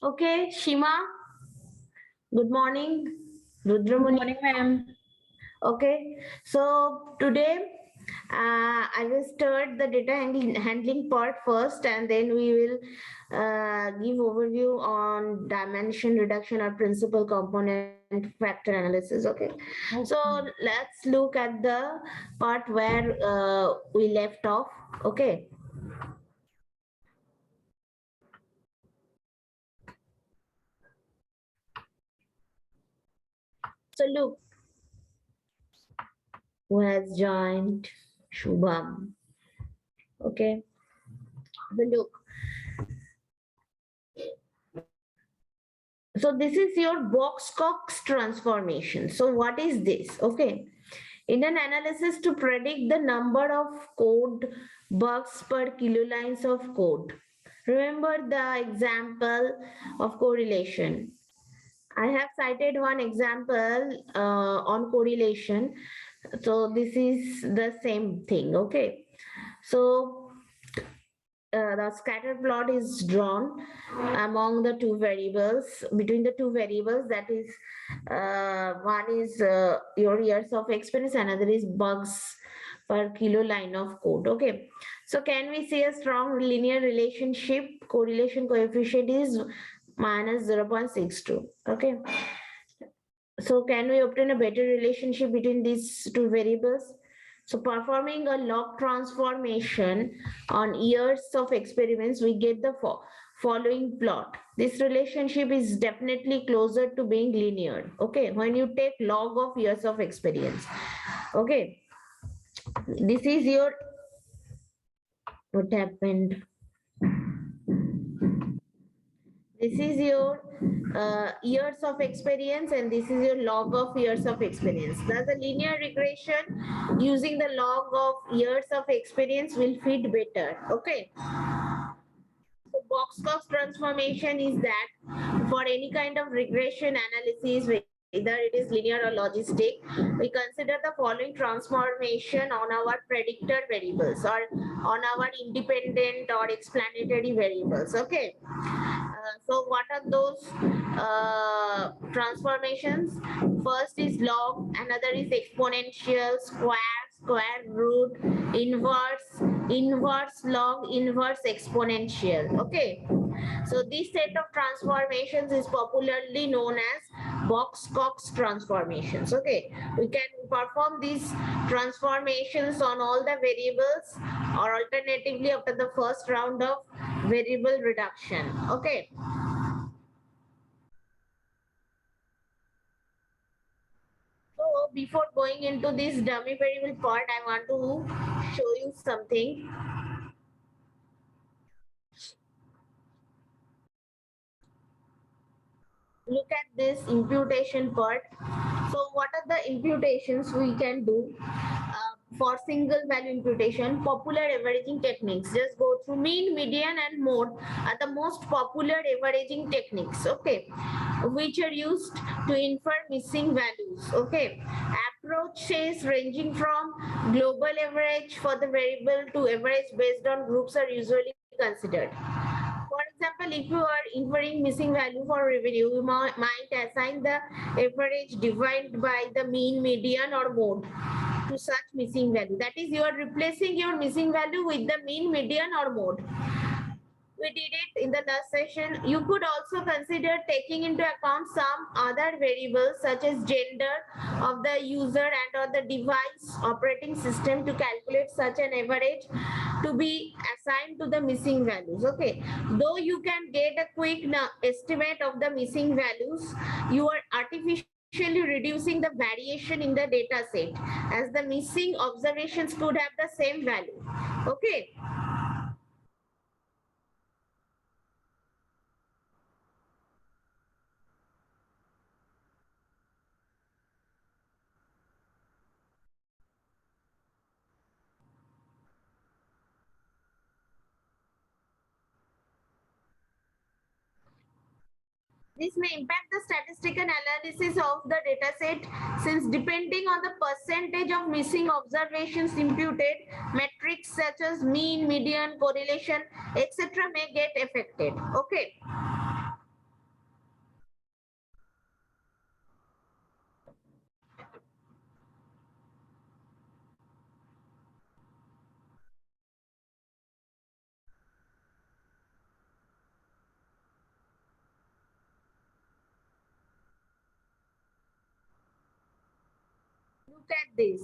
Okay, Shima, good morning. Good Rudramuni. morning, ma'am. Okay, so today I will start the data handling part first, and then we will give overview on dimension reduction or principal component factor analysis. Okay, so Okay. let's look at the part where we left off. Okay, so look who has joined. Shubham. Okay, so look. So this is your BoxCox transformation. So what is this? Okay. In an analysis to predict the number of code bugs per kilolines of code. Remember the example of correlation. I have cited one example on correlation. So this is the same thing. Okay. So the scatter plot is drawn among the two variables between the two variables, that is one is your years of experience, another is bugs per kilo line of code. Okay, so can we see a strong linear relationship? Correlation coefficient is minus 0.62. Okay, so can we obtain a better relationship between these two variables? So performing a log transformation on years of experiments, we get the following plot. This relationship is definitely closer to being linear. Okay, when you take log of years of experience. Okay, this is your, what happened? This is your years of experience, and this is your log of years of experience. Thus, the linear regression using the log of years of experience will fit better. Okay. So BoxCox transformation is that for any kind of regression analysis, whether it is linear or logistic, we consider the following transformation on our predictor variables or on our independent or explanatory variables. Okay. So what are those transformations? First is log, another is exponential, square root, inverse log, inverse exponential. Okay. So this set of transformations is popularly known as BoxCox transformations. Okay, we can perform these transformations on all the variables, or alternatively after the first round of variable reduction. Okay. So before going into this dummy variable part, I want to show you something. Look at this imputation part. So what are the imputations we can do for single value imputation? Popular averaging techniques. Just go through mean, median, and mode are the most popular averaging techniques. Okay, which are used to infer missing values. Okay, approaches ranging from global average for the variable to average based on groups are usually considered. For example, if you are inferring missing value for revenue, you might assign the average divided by the mean, median, or mode to such missing value. That is, you are replacing your missing value with the mean, median, or mode. We did it in the last session. You could also consider taking into account some other variables such as gender of the user and or the device operating system to calculate such an average to be assigned to the missing values. Okay, though you can get a quick estimate of the missing values, you are artificially reducing the variation in the data set, as the missing observations could have the same value. Okay. This may impact the statistical analysis of the dataset, since depending on the percentage of missing observations imputed, metrics such as mean, median, correlation, etc. may get affected. Okay. Look at this.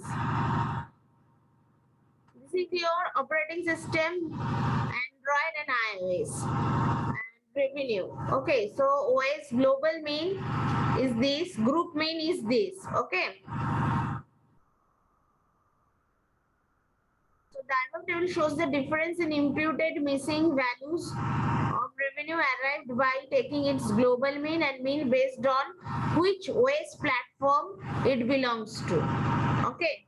This is your operating system, Android and iOS, and revenue. Okay, so OS global mean is this, group mean is this. Okay, so diagram table shows the difference in imputed missing values of revenue arrived by taking its global mean and mean based on which OS platform it belongs to. Okay.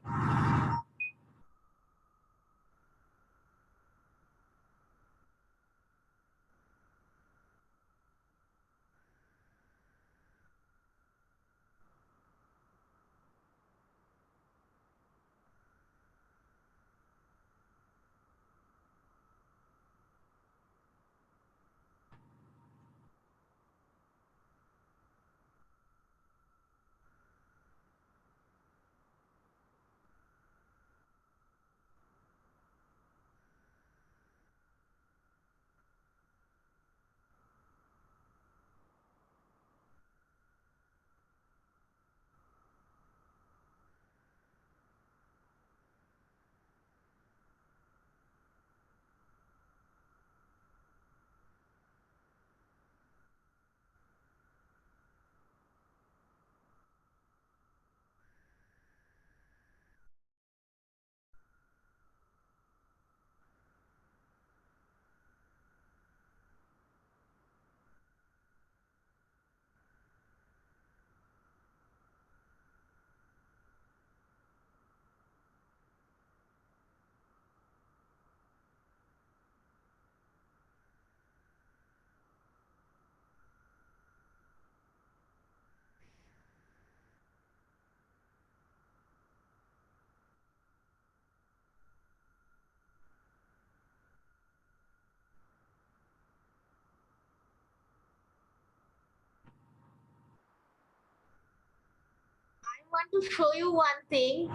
I want to show you one thing.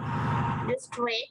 Just wait.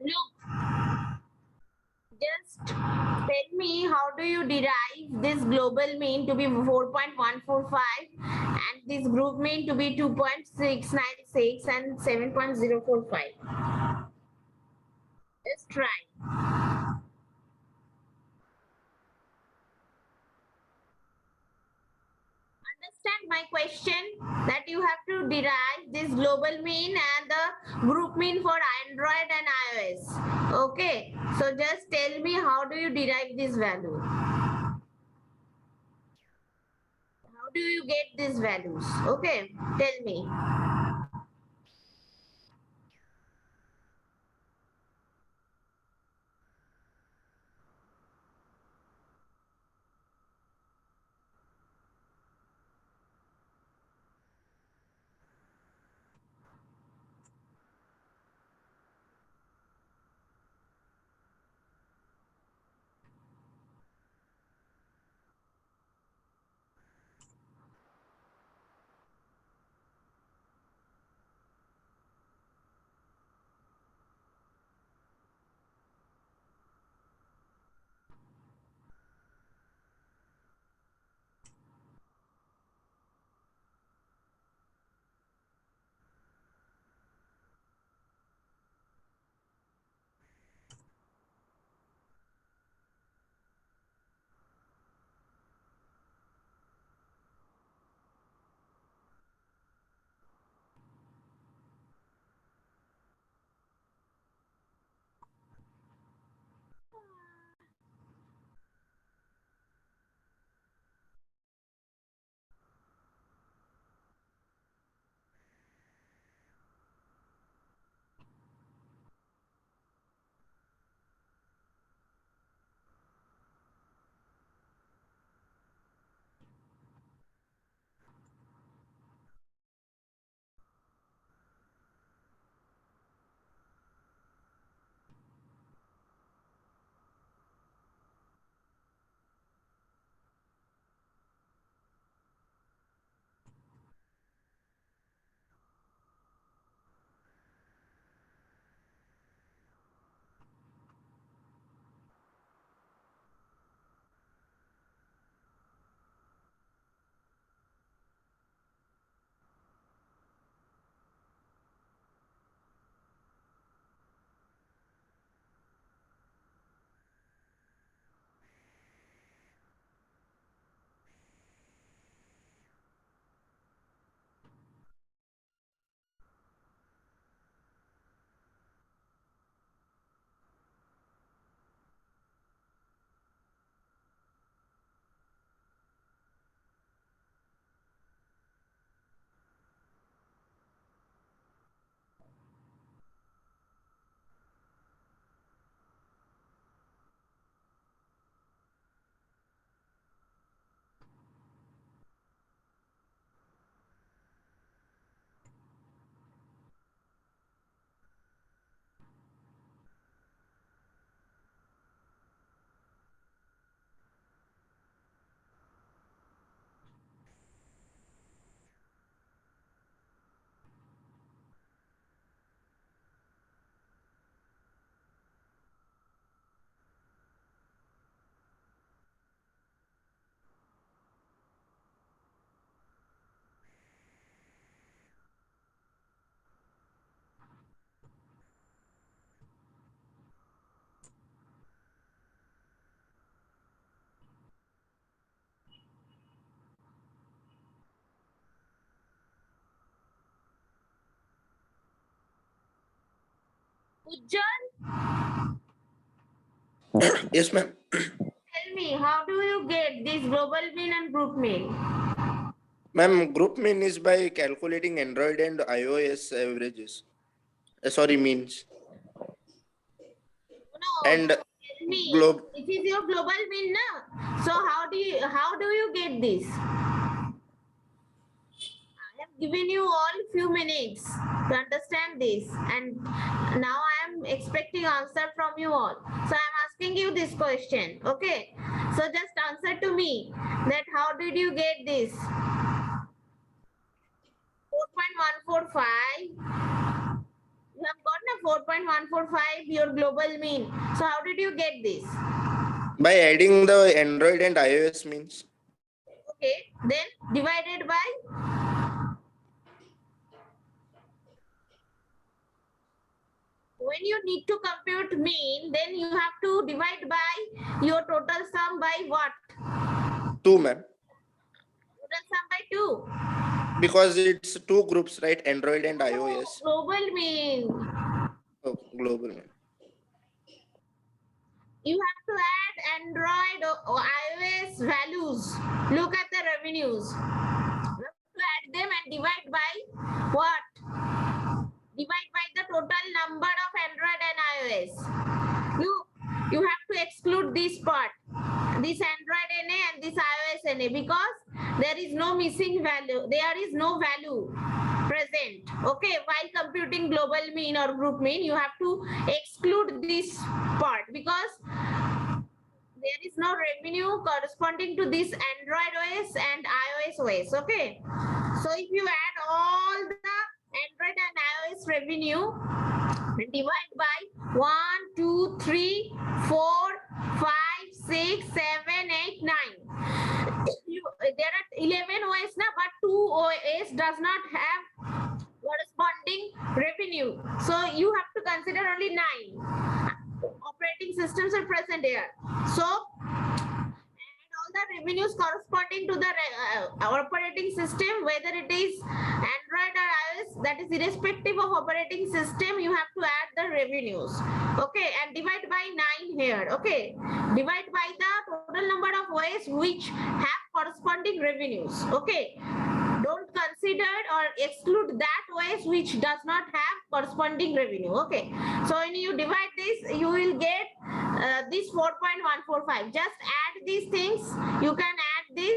Look, just tell me how do you derive this global mean to be 4.145 and this group mean to be 2.696 and 7.045. Just try. Understand my question that you have to derive this global mean and the group mean for Android and iOS. Okay, so just tell me how do you derive this value? How do you get these values? Okay, tell me. Ujjwal, Yes, ma'am. tell me how do you get this global mean and group mean? Ma'am, group mean is by calculating Android and iOS averages. Sorry, means. No, And just tell me. globe. This is your global mean, na? So how do you get this? I have given you all few minutes to understand this, and now I am expecting answer from you all. So I am asking you this question. Okay. So just answer to me that how did you get this? 4.145. You have gotten a 4.145 your global mean. So how did you get this? By adding the Android and iOS means. Okay, then divided by, when you need to compute mean, then you have to divide by your total sum by what? 2, ma'am. Total sum by 2. Because it's two groups, right? Android and Oh, iOS. global mean. Oh, global, ma'am. You have to add Android or iOS values. Look at the revenues. You have to add them and divide by what? Divide by the total number of Android and iOS. You have to exclude this part, this Android NA and this iOS NA, because there is no missing value. There is no value present. Okay, while computing global mean or group mean, you have to exclude this part because there is no revenue corresponding to this Android OS and iOS OS. Okay, so if you add all the Android and iOS revenue, divide by 1, 2, 3, 4, 5, 6, 7, 8, 9. There are 11 OS now, but 2 OS does not have corresponding revenue. So you have to consider only 9 operating systems are present here. So and all the revenues corresponding to the operating system, whether it is Android or iOS, that is irrespective of operating system, you have to add the revenues. Okay, and divide by 9 here. Okay, divide by the total number of OS which have corresponding revenues. Okay, don't consider or exclude that OS which does not have corresponding revenue. Okay, so when you divide this, you will get this 4.145. Just add these things. You can add this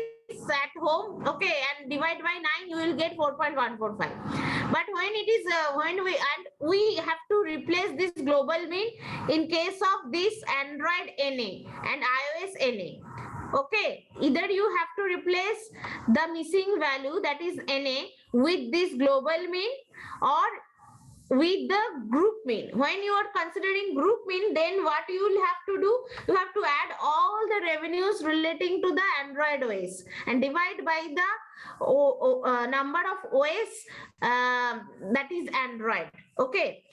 at home. Okay, and divide by 9, you will get 4.145. But when it is we have to replace this global mean in case of this Android NA and iOS NA. Okay, either you have to replace the missing value, that is NA, with this global mean or with the group mean. When you are considering group mean, then what you will have to do, you have to add all the revenues relating to the Android OS and divide by the number of OS that is Android. Okay,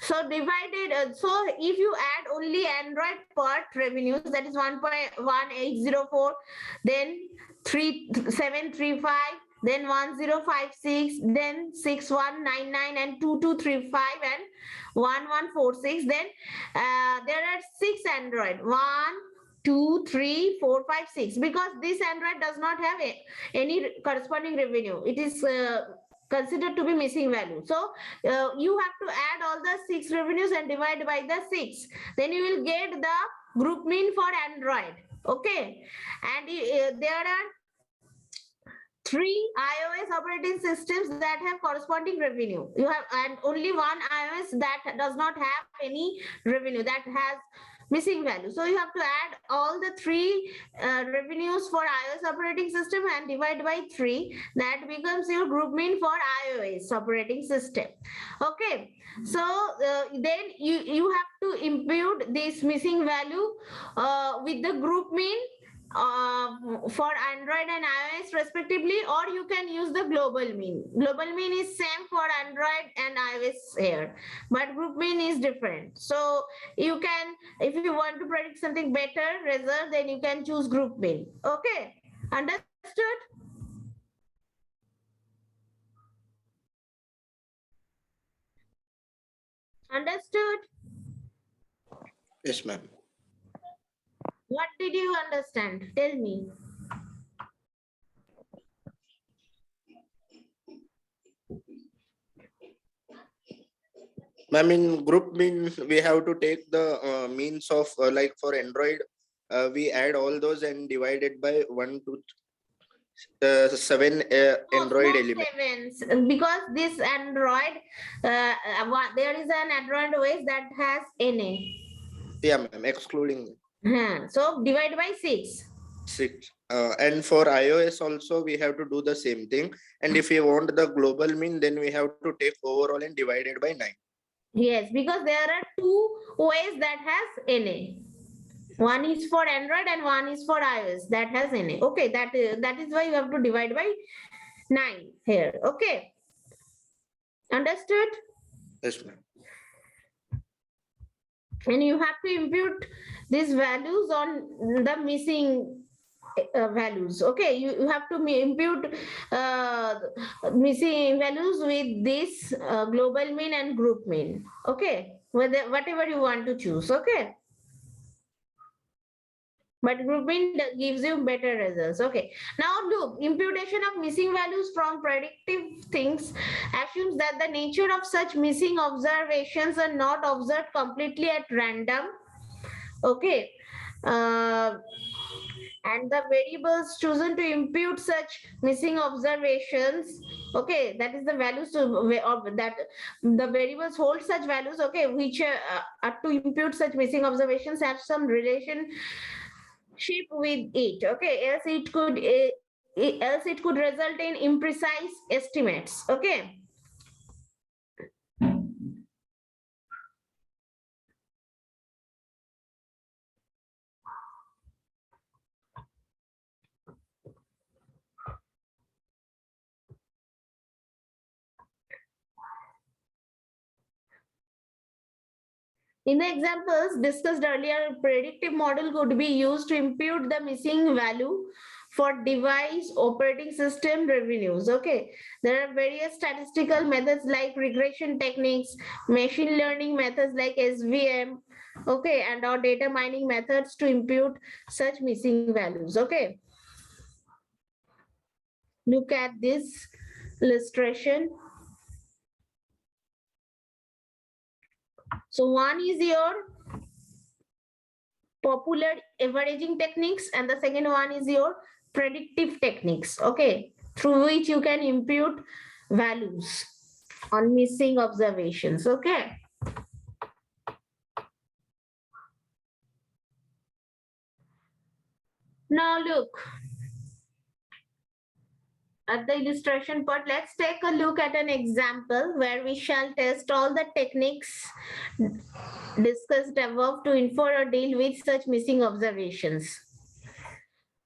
so divided, so if you add only Android part revenues, that is 1.1804, then 3735, then 1056, then 6199 and 2235 and 1146. Then there are 6 Android, 1, 2, 3, 4, 5, 6, because this Android does not have any corresponding revenue. It is considered to be missing value. So you have to add all the 6 revenues and divide by the 6. Then you will get the group mean for Android. Okay, and there are 3 iOS operating systems that have corresponding revenue. You have, and only 1 iOS that does not have any revenue, that has missing value. So you have to add all the 3 revenues for iOS operating system and divide by 3. That becomes your group mean for iOS operating system. Okay, so then you have to impute this missing value with the group mean for Android and iOS respectively, or you can use the global mean. Global mean is same for Android and iOS here, but group mean is different. So you can, if you want to predict something better result, then you can choose group mean. Okay, understood? Understood? Yes, ma'am. What did you understand? Tell me. Ma'am, in group mean, we have to take the means of like for Android, we add all those and divide it by 1 to 7 Android Not elements. 7, because this Android, there is an Android OS that has NA. Yeah, ma'am, excluding So divide by 6. 6. And for iOS also, we have to do the same thing. And if we want the global mean, then we have to take overall and divide it by 9. Yes, because there are two OS that has NA. One is for Android and one is for iOS that has NA. Okay, that is why you have to divide by 9 here. Okay, understood? Yes, ma'am. And you have to impute these values on the missing values. Okay, you have to impute uh, missing values with this global mean and group mean. Okay, whatever you want to choose. Okay, but group mean gives you better results. Okay, now look, imputation of missing values from predictive things assumes that the nature of such missing observations are not observed completely at random. Okay, uh, and the variables chosen to impute such missing observations, okay, that is the values of that the variables hold such values, okay, which are to impute such missing observations have some relationship with it. Okay, else it could result in imprecise estimates. Okay. In the examples discussed earlier, predictive model could be used to impute the missing value for device operating system revenues. Okay, there are various statistical methods like regression techniques, machine learning methods like SVM, okay, and or data mining methods to impute such missing values. Okay, look at this illustration. So one is your popular averaging techniques and the second one is your predictive techniques, okay, through which you can impute values on missing observations. Okay, now look at the illustration part. Let's take a look at an example where we shall test all the techniques discussed above to infer or deal with such missing observations.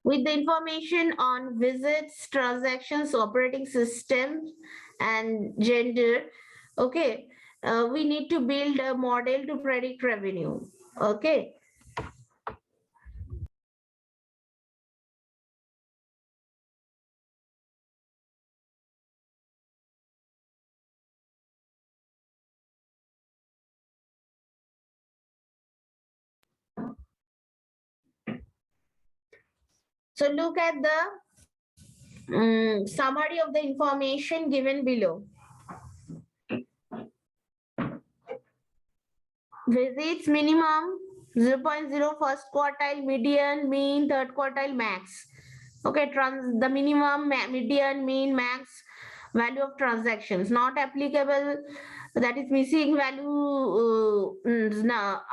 With the information on visits, transactions, operating systems, and gender, okay, we need to build a model to predict revenue. Okay. So look at the summary of the information given below. Visits minimum 0.0 first quartile, median, mean, third quartile, max. Okay, the minimum, median, mean, max value of transactions not applicable, that is missing value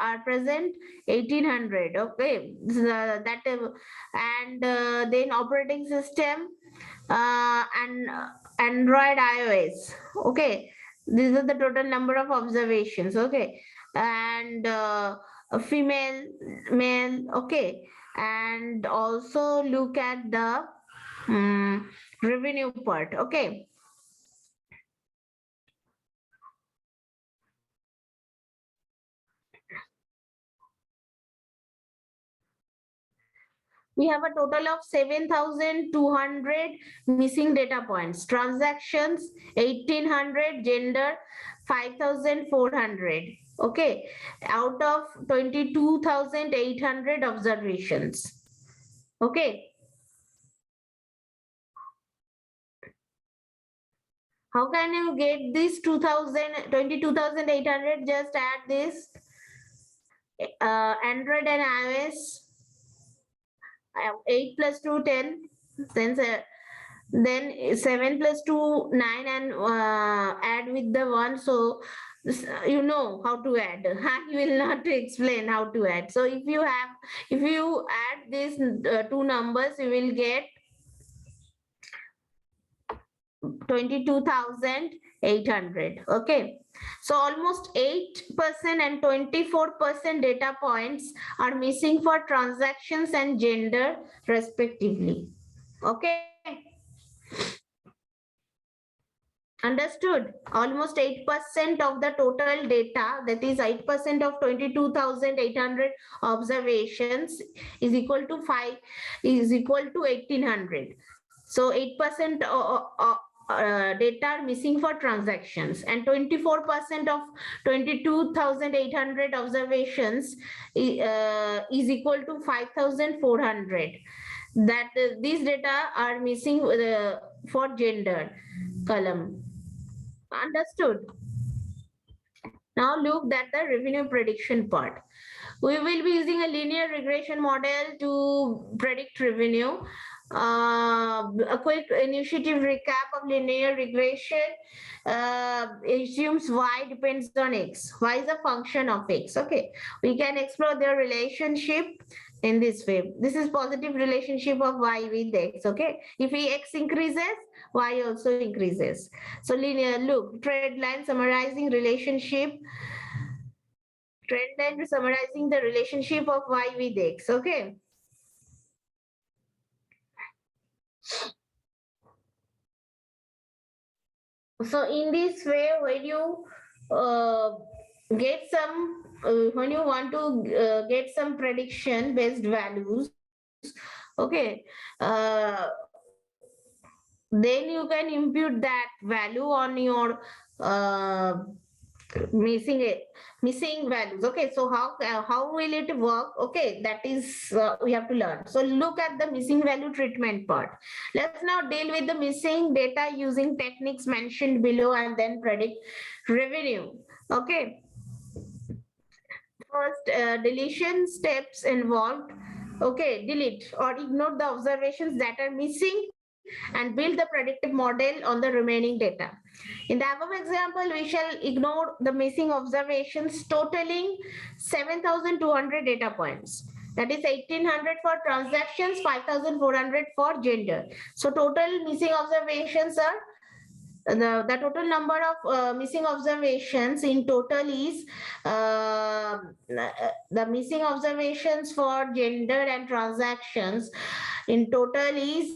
are present 1800. Okay, that and then operating system and Android, iOS. Okay, these are the total number of observations. Okay, and a female, male. Okay, and also look at the revenue part. Okay. We have a total of 7,200 missing data points. Transactions 1,800, gender 5,400. Okay, out of 22,800 observations. Okay. How can you get this 22,800? Just add this Android and iOS 8 plus 2, 10. Then 7 plus 2, 9, and add with the 1. So you know how to add. I will not explain how to add. So if you add these two numbers, you will get 22,800. 800. Okay, so almost 8% and 24% data points are missing for transactions and gender respectively. Okay, understood. Almost 8% of the total data, that is 8% of 22,800 observations is equal to 1800. So 8% data are missing for transactions, and 24% of 22,800 observations is equal to 5,400. That these data are missing for gender column. Understood. Now look at the revenue prediction part. We will be using a linear regression model to predict revenue. A quick initiative recap of linear regression assumes y depends on x. Y is a function of x. Okay, we can explore their relationship in this way. This is positive relationship of y with x. Okay, if x increases, y also increases. So linear, look, trend line summarizing relationship. Trend line summarizing the relationship of y with x. Okay. So in this way, when you get some, when you want to get some prediction based values, okay, uh, then you can impute that value on your missing it, missing values. Okay, so how will it work? Okay, that is we have to learn. So look at the missing value treatment part. Let's now deal with the missing data using techniques mentioned below and then predict revenue. Okay, first deletion steps involved. Okay, delete or ignore the observations that are missing and build the predictive model on the remaining data. In the above example, we shall ignore the missing observations totaling 7,200 data points. That is 1,800 for transactions, 5,400 for gender. So total missing observations are the total number of missing observations in total is the missing observations for gender and transactions in total is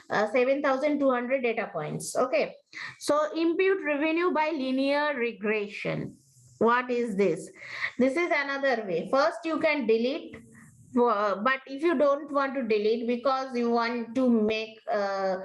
7,200 data points. Okay, so impute revenue by linear regression. What is this? This is another way. First you can delete, but if you don't want to delete because you want to make a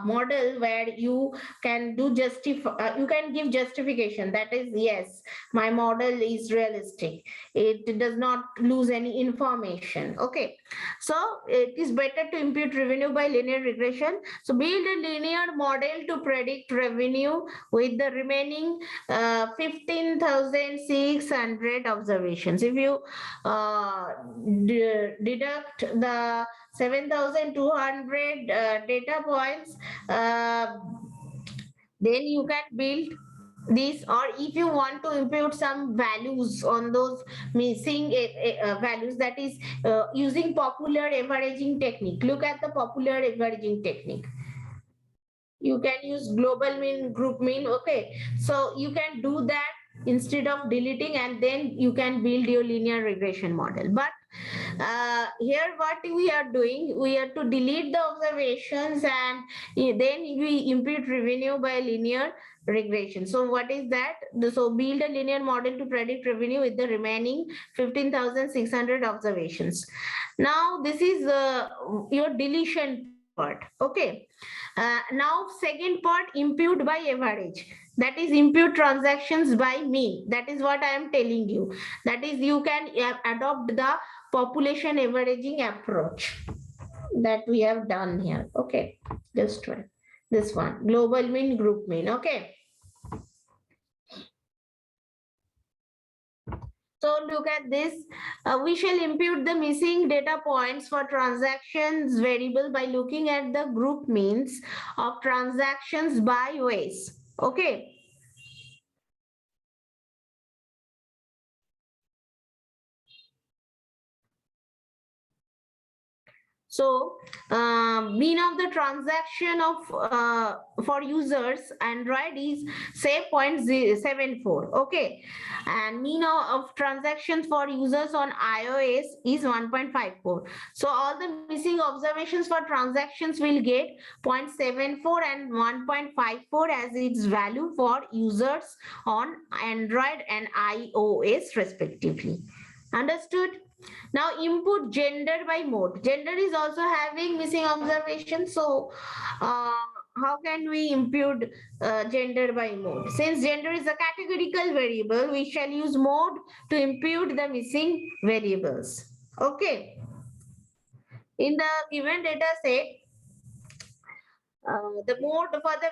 model where you can do you can give justification, that is, yes, my model is realistic, it does not lose any information. Okay, so it is better to impute revenue by linear regression. So build a linear model to predict revenue with the remaining 15,600 observations. If you deduct the 7,200 data points, then you can build this. Or if you want to impute some values on those missing values, that is using popular averaging technique. Look at the popular averaging technique. You can use global mean, group mean. Okay, so you can do that instead of deleting, and then you can build your linear regression model. But here what we are doing, we have to delete the observations and then we impute revenue by linear regression. So what is that? So build a linear model to predict revenue with the remaining 15,600 observations. Now this is your deletion part. Okay, now second part, impute by average. That is impute transactions by mean. That is what I am telling you. That is, you can adopt the population averaging approach that we have done here. Okay, just try this one, global mean, group mean. Okay, so look at this. We shall impute the missing data points for transactions variable by looking at the group means of transactions by ways. Okay, So mean of the transaction of for users Android is say 0.74. Okay, and mean of transactions for users on iOS is 1.54. So all the missing observations for transactions will get 0.74 and 1.54 as its value for users on Android and iOS respectively. Understood? Now input gender by mode. Gender is also having missing observation. So how can we impute gender by mode? Since gender is a categorical variable, we shall use mode to impute the missing variables. Okay. In the given data set, the mode for the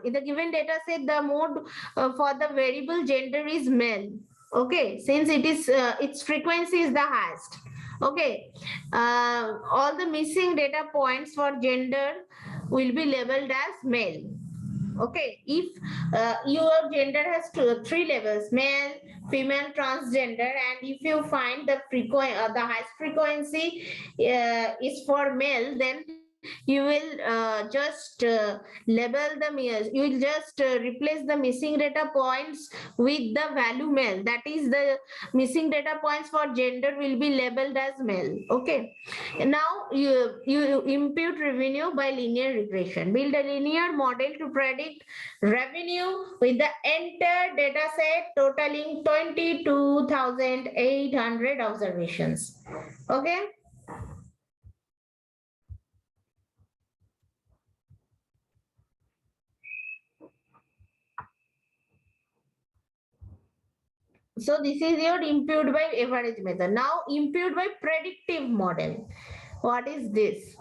in the given data set, the mode for the variable gender is male. Okay, since it is its frequency is the highest. Okay, all the missing data points for gender will be labeled as male. Okay, if your gender has three levels: male, female, transgender, and if you find the the highest frequency is for male, then you will just label you will just replace the missing data points with the value male. That is, the missing data points for gender will be labeled as male. Okay, and now you impute revenue by linear regression. Build a linear model to predict revenue with the entire data set totaling 22,800 observations. Okay. So this is your impute by average method. Now impute by predictive model. What is this?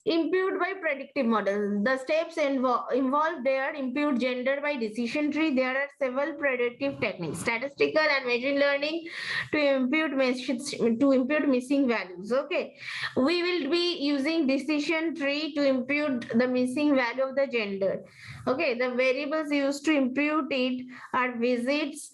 Impute by predictive model. The steps involved there: impute gender by decision tree. There are several predictive techniques, statistical and machine learning, to impute missing values. Okay, we will be using decision tree to impute the missing value of the gender. Okay, the variables used to impute it are visits,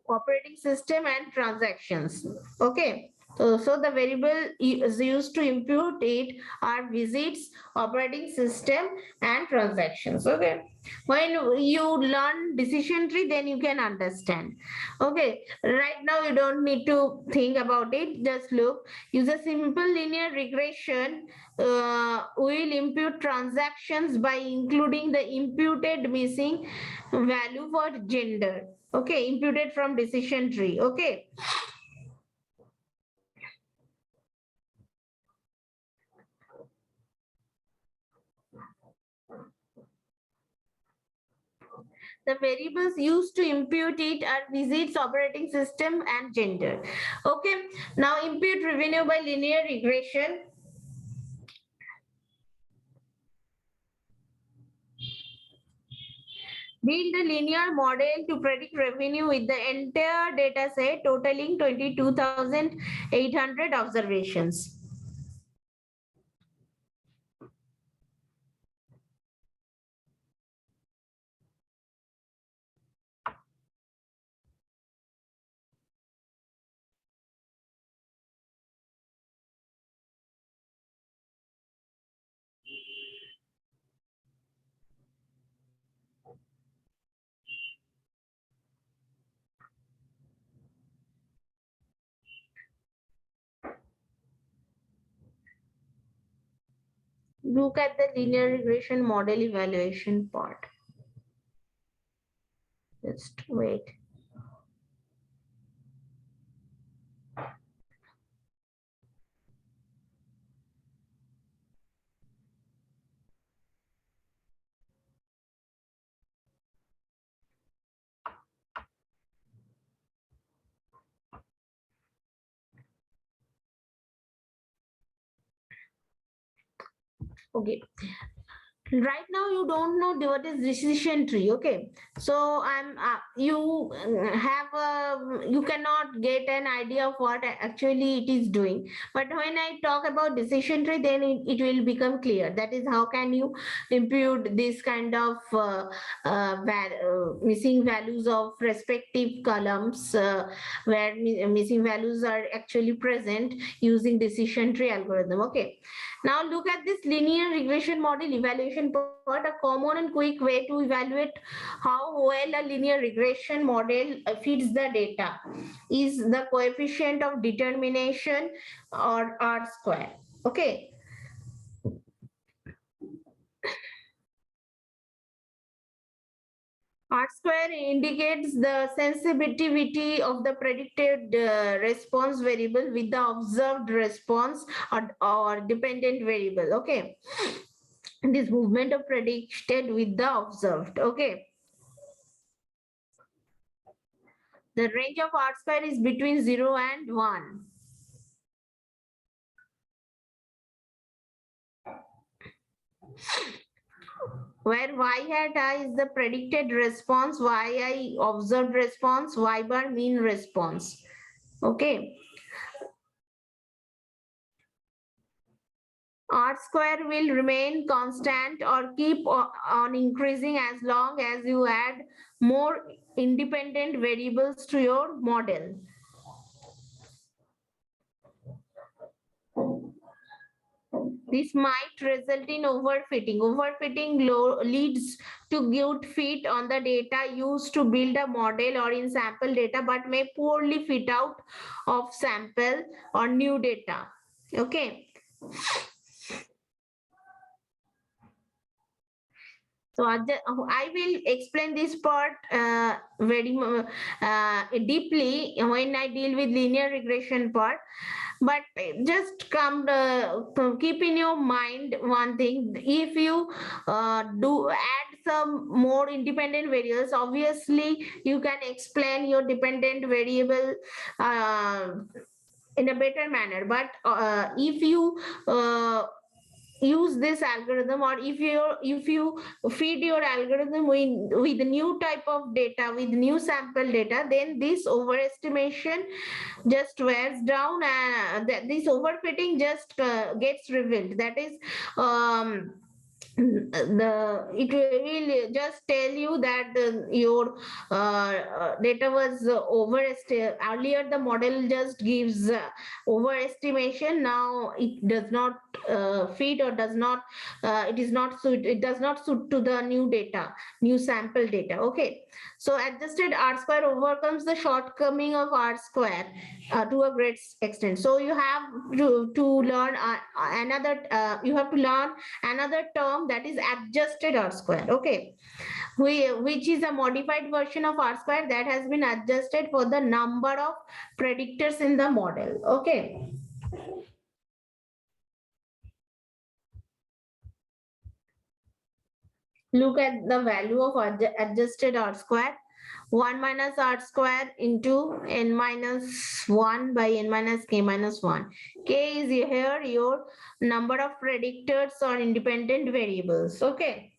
operating system, and transactions. Okay, so the variable is used to impute it are visits, operating system, and transactions. Okay, when you learn decision tree, then you can understand. Okay, right now you don't need to think about it, just look. Use a simple linear regression. Will impute transactions by including the imputed missing value for gender. Okay, imputed from decision tree. Okay, the variables used to impute it are visits, operating system, and gender. Okay, now impute revenue by linear regression. Build a linear model to predict revenue with the entire data set totaling 22,800 observations. Look at the linear regression model evaluation part. Just wait. Okay, right now you don't know what is decision tree. Okay, so you have you cannot get an idea of what actually it is doing, but when I talk about decision tree, then it will become clear. That is how can you impute this kind of missing values of respective columns, where missing values are actually present using decision tree algorithm. Okay, now look at this linear regression model evaluation part, a common and quick way to evaluate how well a linear regression model fits the data is the coefficient of determination, or R square. Okay. R square indicates the sensitivity of the predicted response variable with the observed response, or dependent variable. Okay, this movement of predicted with the observed. Okay, the range of R square is between 0 and 1. Where y hat I is the predicted response, yi observed response, y bar mean response. Okay. R square will remain constant or keep on increasing as long as you add more independent variables to your model. This might result in overfitting. Overfitting leads to good fit on the data used to build a model or in sample data, but may poorly fit out of sample or new data. Okay. So I will explain this part very deeply when I deal with linear regression part. But just keep in your mind one thing: if you do add some more independent variables, obviously you can explain your dependent variable in a better manner. But if you use this algorithm, or if you feed your algorithm with new type of data, with new sample data, then this overestimation just wears down, and this overfitting just gets revealed. That is, it will just tell you that your data was overestimated. Earlier the model just gives overestimation. Now it does not fit, or does not it does not suit to the new data, new sample data. Okay, so adjusted R square overcomes the shortcoming of R square to a great extent. So you have to learn you have to learn another term, that is adjusted R square. Okay, which is a modified version of R square that has been adjusted for the number of predictors in the model. Okay. Look at the value of adjusted R square. 1 minus R square into n minus 1 by n minus k minus 1. K is here your number of predictors or independent variables. Okay.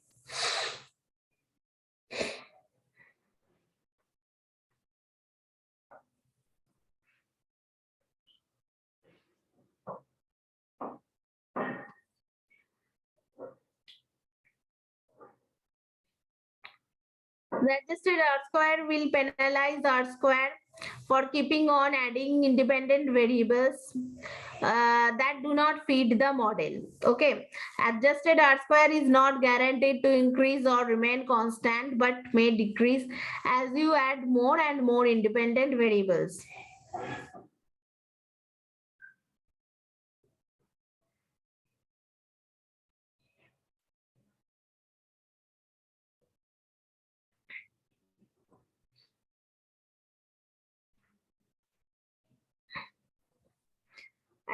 The adjusted R square will penalize R square for keeping on adding independent variables that do not feed the model. Okay, adjusted R square is not guaranteed to increase or remain constant, but may decrease as you add more and more independent variables.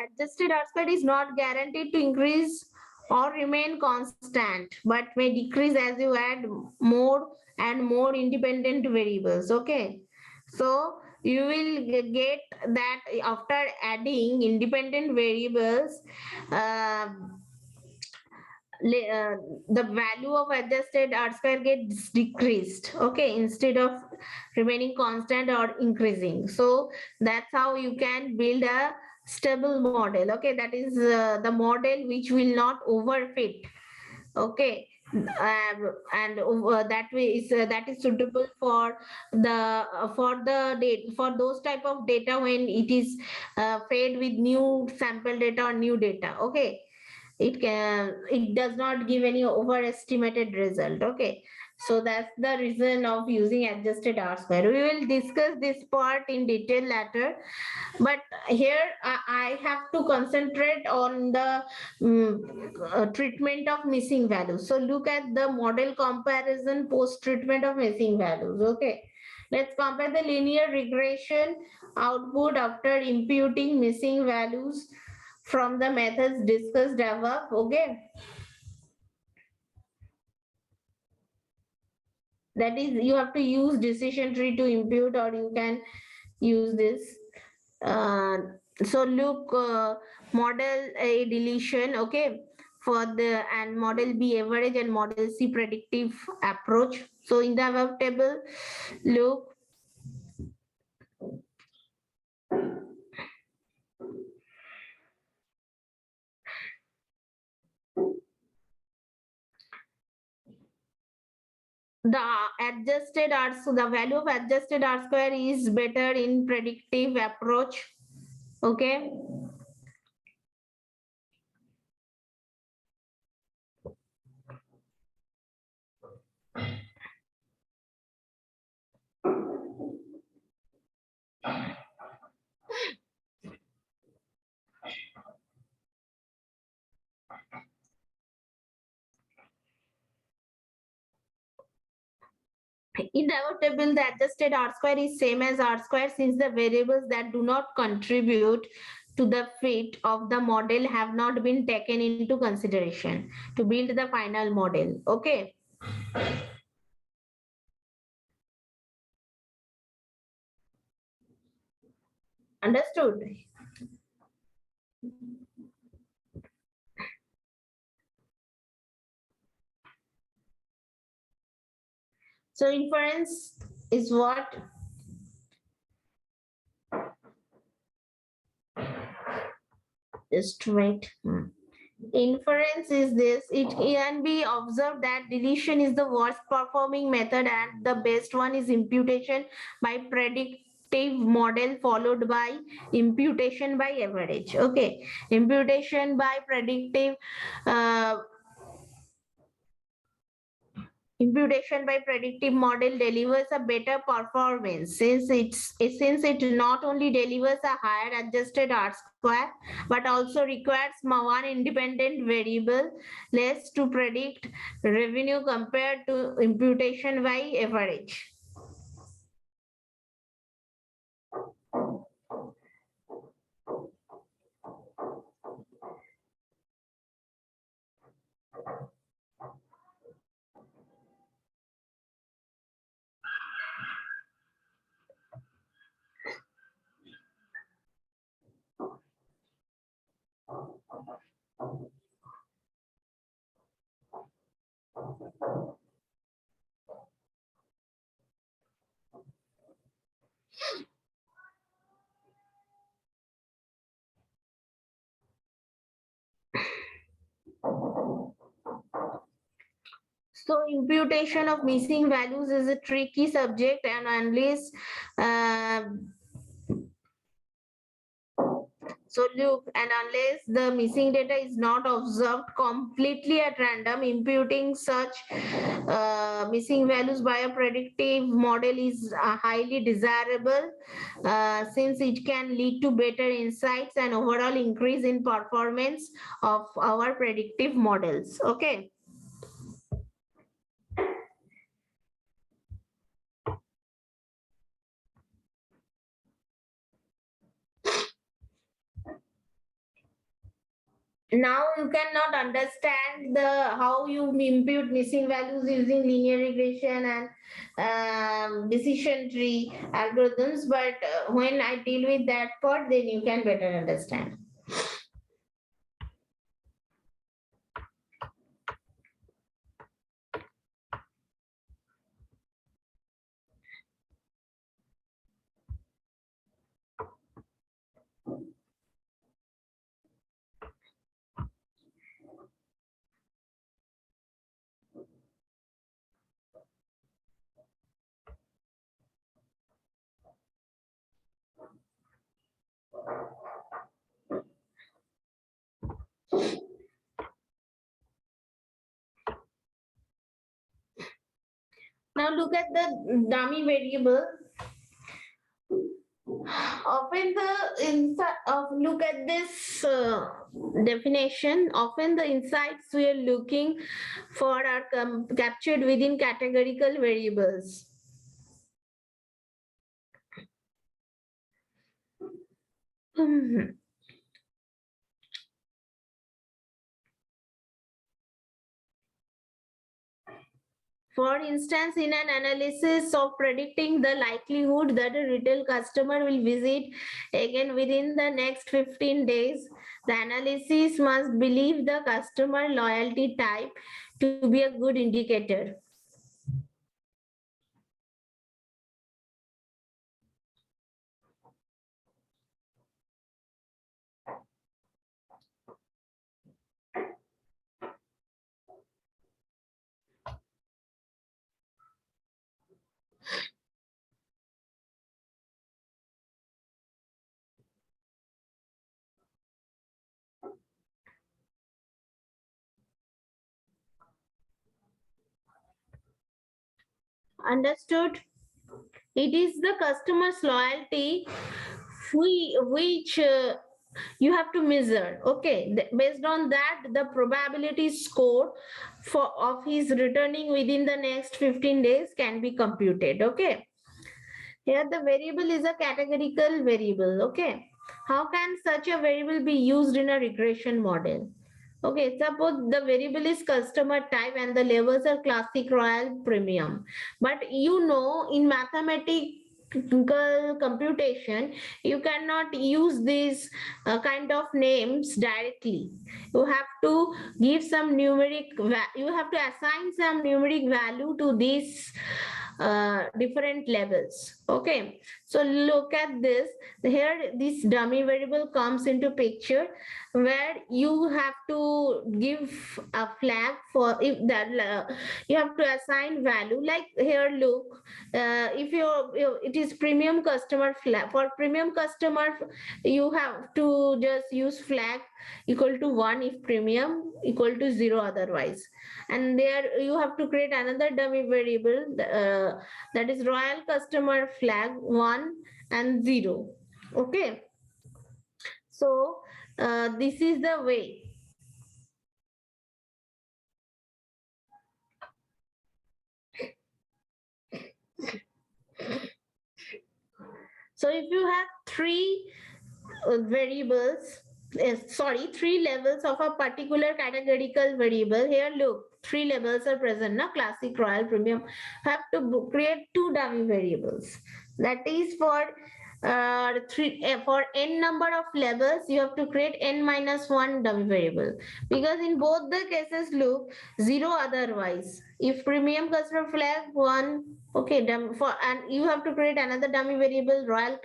Adjusted R square is not guaranteed to increase or remain constant, but may decrease as you add more and more independent variables. Okay, so you will get that after adding independent variables, the value of adjusted R square gets decreased, okay, instead of remaining constant or increasing. So that's how you can build a stable model. Okay, that is the model which will not overfit. Okay, and that is suitable for the data, for those type of data when it is fed with new sample data or new data. Okay, it does not give any overestimated result. Okay, so that's the reason of using adjusted R square. We will discuss this part in detail later, but here I have to concentrate on the treatment of missing values. So look at the model comparison post treatment of missing values. Okay, let's compare the linear regression output after imputing missing values from the methods discussed above. Okay, that is, you have to use decision tree to impute, or you can use this. uh, so look, model A deletion, okay, for the, and model B average, and model C predictive approach. So in the above table, look, the adjusted R, so the value of adjusted R square is better in predictive approach. Okay, in our table, the adjusted R square is same as R square, since the variables that do not contribute to the fit of the model have not been taken into consideration to build the final model. Okay. Understood? So inference is what? Just wait. Inference is this: it can be observed that deletion is the worst performing method and the best one is imputation by predictive model, followed by imputation by average. Okay, imputation by predictive uh, imputation by predictive model delivers a better performance, since it not only delivers a higher adjusted R square but also requires one independent variable less to predict revenue compared to imputation by average. So imputation of missing values is a tricky subject, and unless uh, so look, and unless the missing data is not observed completely at random, imputing such missing values by a predictive model is highly desirable, since it can lead to better insights and overall increase in performance of our predictive models. Okay. Now you cannot understand the how you impute missing values using linear regression and decision tree algorithms, but when I deal with that part, then you can better understand. Now look at the dummy variable. Often the insight of look at this definition. Often the insights we are looking for are captured within categorical variables. For instance, in an analysis of predicting the likelihood that a retail customer will visit again within the next 15 days, the analysis must believe the customer loyalty type to be a good indicator. Understood? It is the customer's loyalty which you have to measure. Okay, based on that, the probability score of his returning within the next 15 days can be computed. Okay, here the variable is a categorical variable. Okay, how can such a variable be used in a regression model? Okay, suppose the variable is customer type and the levels are classic, royal, premium. But you know, in mathematical computation, you cannot use these kind of names directly. You have to give some numeric, you have to assign some numeric value to these different levels. Okay, so look at this. Here this dummy variable comes into picture, where you have to give a flag for if that you have to assign value. Like here, look, if it is premium customer flag. For premium customer, you have to just use flag equal to 1 if premium, equal to 0 otherwise. And there you have to create another dummy variable, that is royal customer flag 1 and 0. Okay, so this is the way. So if you have three variables, three levels of a particular categorical variable. Here, look, three levels are present. Now, classic, royal, premium. Have to create two dummy variables. That is for n number of levels, you have to create n minus 1 dummy variable, because in both the cases, look, 0 otherwise. If premium customer flag 1, okay, and you have to create another dummy variable, royal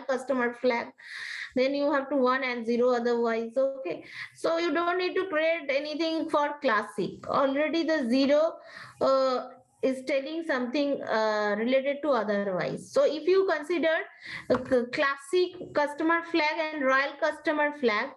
customer flag, then you have to 1 and 0 otherwise. Okay, so you don't need to create anything for classic. Already the 0 is telling something related to otherwise. So if you consider classic customer flag and royal customer flag,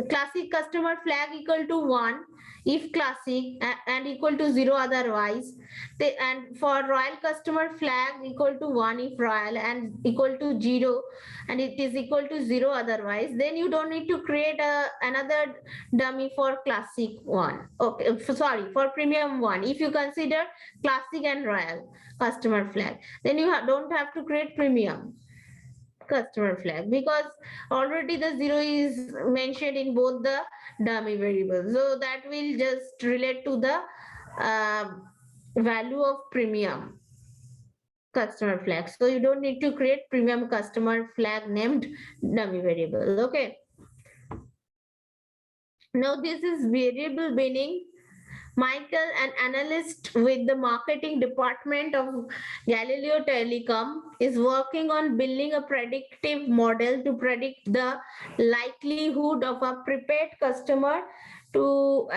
classic customer flag equal to 1 if classic, and equal to 0 otherwise. And for royal customer flag equal to 1 if royal, and equal to 0, and it is equal to 0 otherwise, then you don't need to create another dummy for classic one. Okay, sorry, for premium one. If you consider classic and royal customer flag, then you don't have to create premium customer flag, because already the 0 is mentioned in both the dummy variables. So that will just relate to the value of premium customer flag. So you don't need to create premium customer flag named dummy variable. Okay. Now this is variable meaning. Michael, an analyst with the marketing department of Galileo Telecom, is working on building a predictive model to predict the likelihood of a prepaid customer to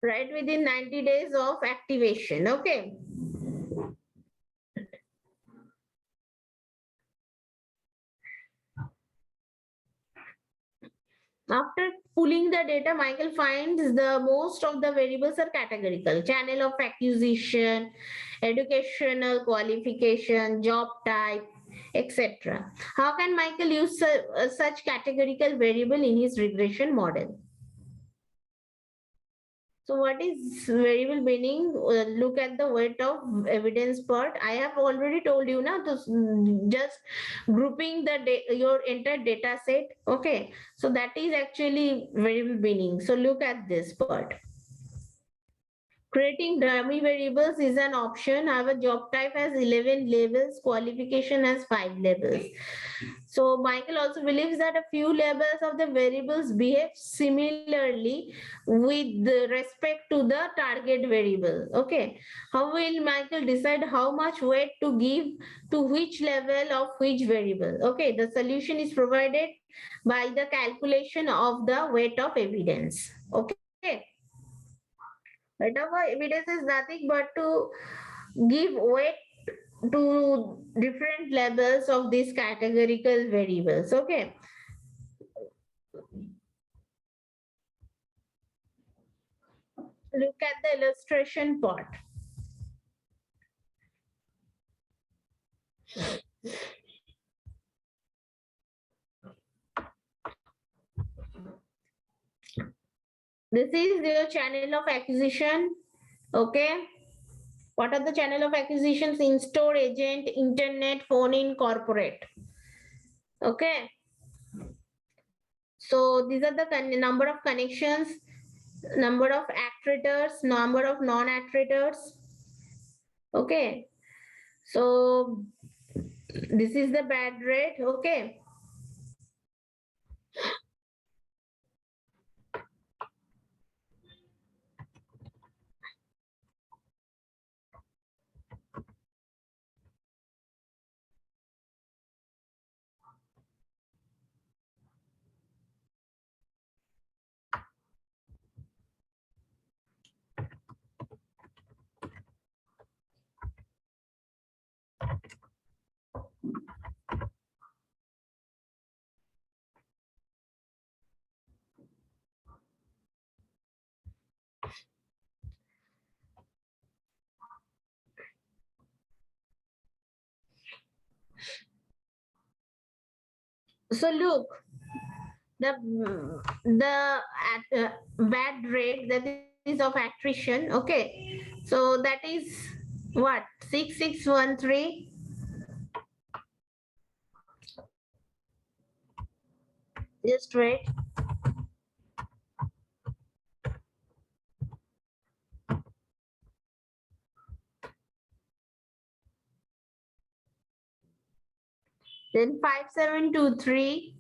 right within 90 days of activation. Okay. After pulling the data, Michael finds the most of the variables are categorical: channel of acquisition, educational qualification, job type, etc. How can Michael use such categorical variable in his regression model? So what is variable meaning? Look at the weight of evidence part. I have already told you now to just grouping your entire data set. Okay, so that is actually variable meaning. So look at this part. Creating dummy variables is an option. However, job type has 11 labels, qualification has 5 labels. So Michael also believes that a few labels of the variables behave similarly with respect to the target variable. Okay. How will Michael decide how much weight to give to which level of which variable? Okay. The solution is provided by the calculation of the weight of evidence. Okay. Weight of evidence is nothing but to give weight to different levels of these categorical variables. Okay. Look at the illustration part. This is your channel of acquisition. Okay. What are the channel of acquisitions? In-store, agent, internet, phone in, corporate. Okay. So these are the number of connections, number of actuators, number of non-actuators. Okay. So this is the bad rate. Okay. So look, the bad rate that is of attrition. Okay, so that is what 6613. Just wait. Then 5723,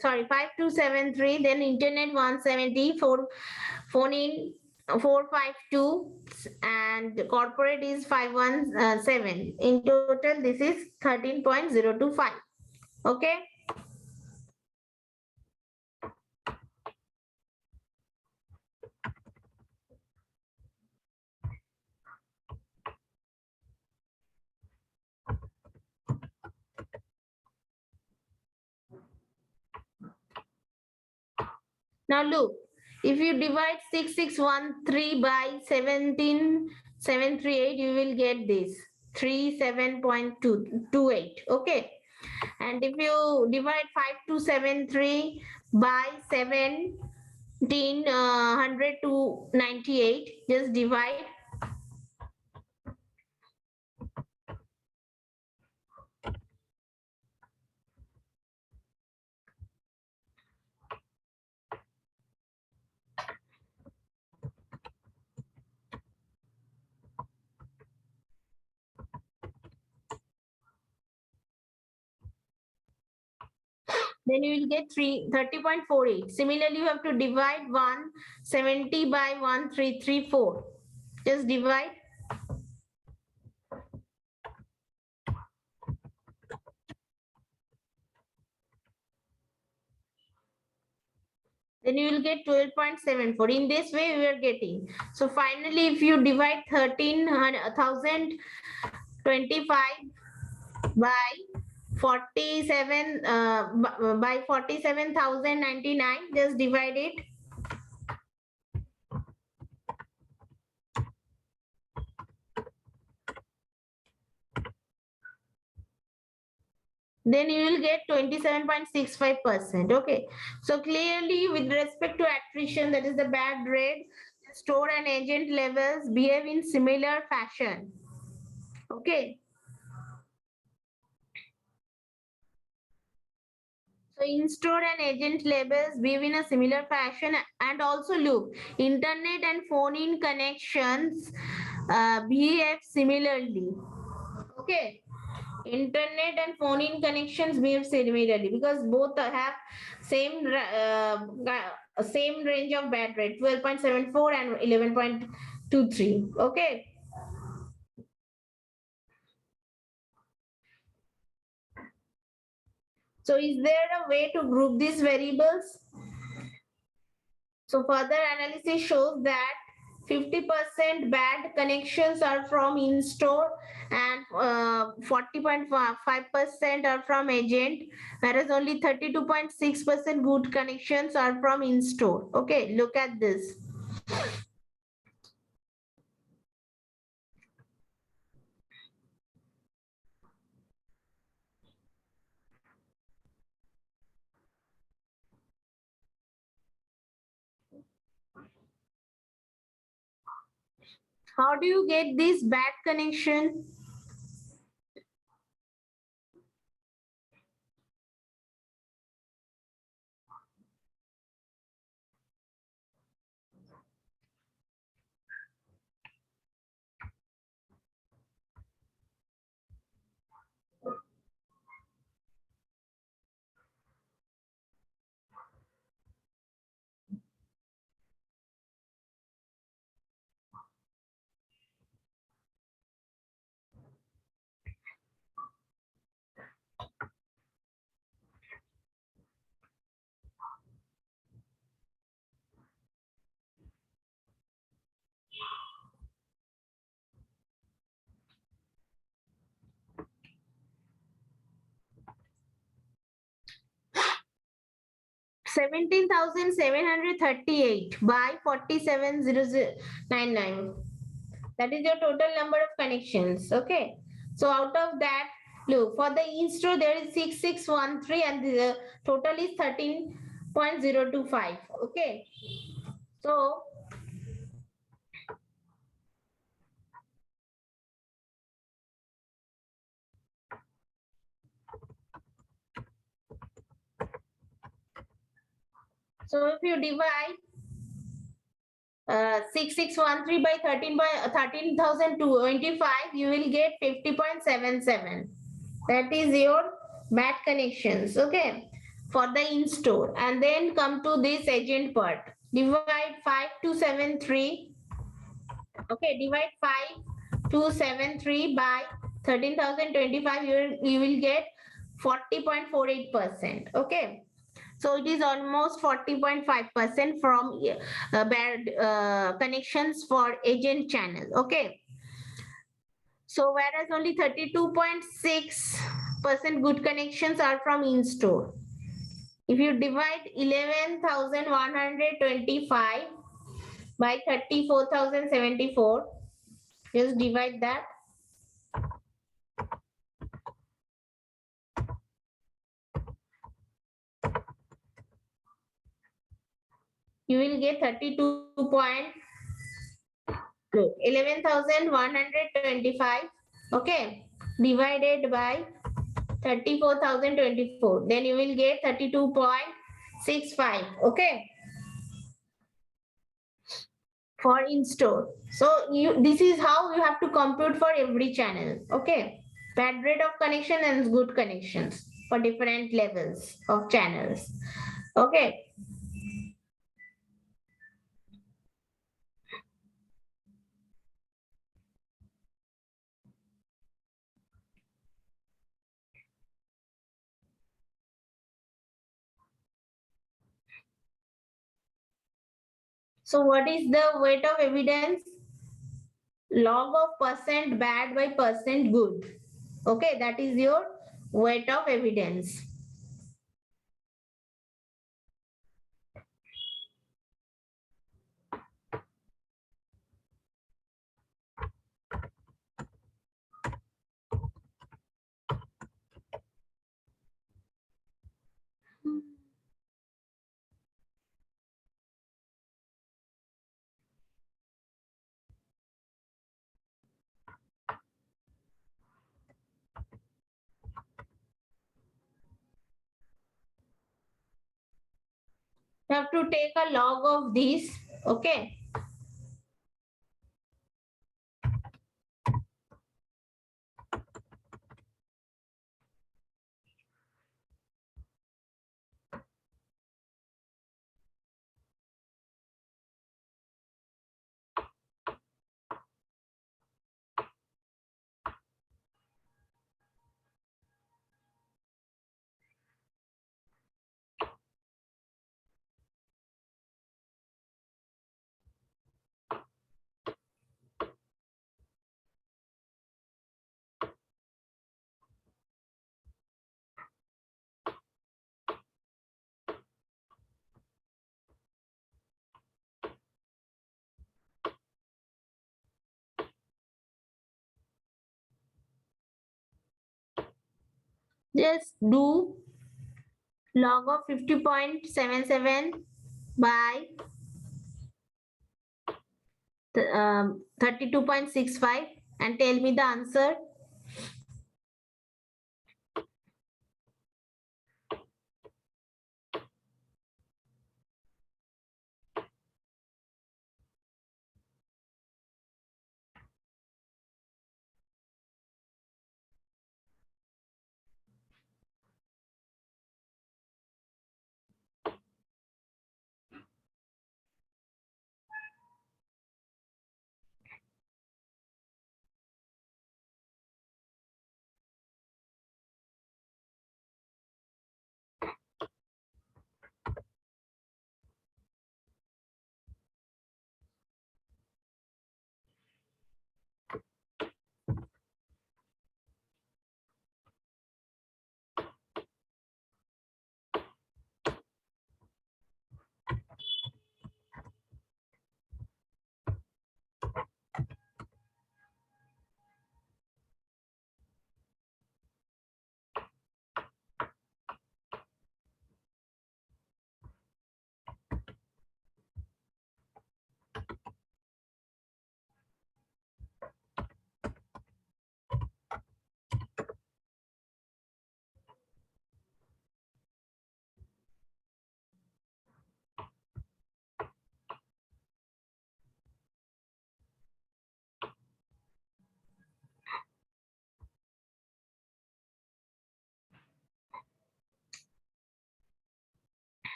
sorry, 5273. Then internet 170, phone in 452, and corporate is 517. In total, this is 13.025. Okay. Now look, if you divide 6613 by 17738, you will get this 37.228. Okay. And if you divide 5273 by 1700 to 98, just divide. Then you will get 30.48. Similarly, you have to divide 170 by 1334. Just divide. Then you will get 12.74. In this way, we are getting. So finally, if you divide 13,025 by 47 by 47,099, just divide it. Then you will get 27.65%. Okay, so clearly with respect to attrition, that is the bad rate, store and agent levels behave in similar fashion. Okay, so in-store and agent labels behave in a similar fashion, and also look, internet and phone-in connections behave similarly. Okay, internet and phone-in connections behave similarly because both have same range of bad rate, 12.74 and 11.23. Okay. So is there a way to group these variables? So further analysis shows that 50% bad connections are from in-store and 40.5% are from agent, whereas only 32.6% good connections are from in-store. Okay, look at this. How do you get this bad connection? $17,738 by 47,099. That is your total number of connections. Okay. So out of that, look, for the in-store, there is 6613 and the total is 13.025. Okay. So if you divide 6613 by 13,025, you will get 50.77. That is your bad connections. Okay, for the in-store. And then come to this agent part. Divide 5273. Okay, divide 5273 by 13,025. You will get 40.48%. Okay. So it is almost 40.5% from bad connections for agent channel. Okay. So whereas only 32.6% good connections are from in-store. If you divide 11,125 by 34,074, just divide that. You will get 11,125. Okay, divided by 34,024. Then you will get 32.65. Okay, for in-store. So this is how you have to compute for every channel. Okay, bad rate of connection and good connections for different levels of channels. Okay. So what is the weight of evidence? Log of percent bad by percent good. Okay, that is your weight of evidence. You have to take a log of these, okay? Just do log of 50.77 by 32.65 and tell me the answer.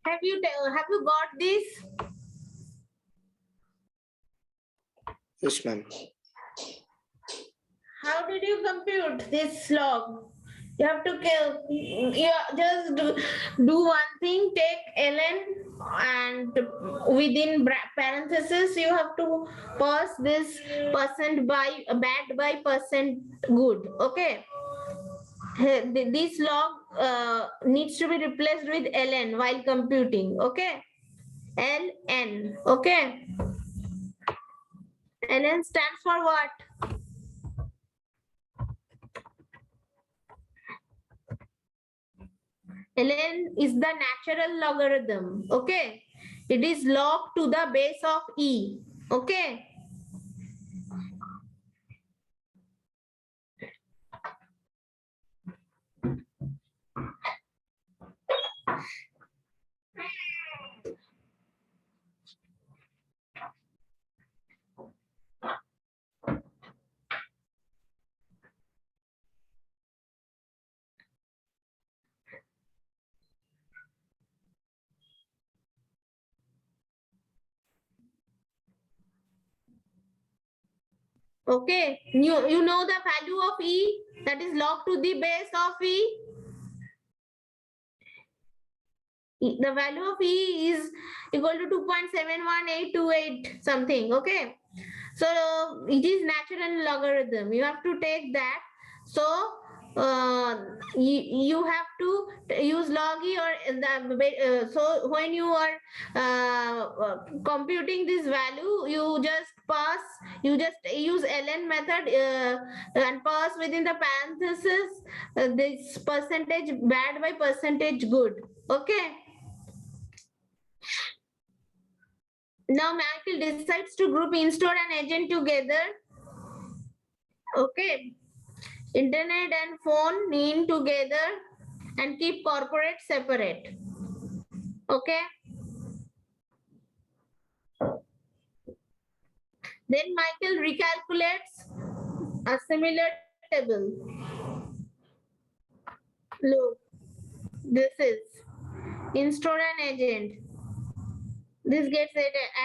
Have you got this? Yes, ma'am. How did you compute this log? You have to just do one thing, take ln and within parentheses you have to pass this percent by bad by percent good, okay? This log needs to be replaced with ln while computing, okay? ln, okay? ln stands for what? ln is the natural logarithm, okay? It is log to the base of e, okay? Okay, you know the value of E, that is log to the base of E. The value of E is equal to 2.71828 something. Okay, so it is natural logarithm. You have to take that. So you have to use log E or so when you are computing this value, you just use ln method and pass within the parenthesis this percentage bad by percentage good. Okay. Now Michael decides to group install and agent together. Okay. Internet and phone in together and keep corporate separate. Okay. Then Michael recalculates a similar table. Look, this is install and agent. This gets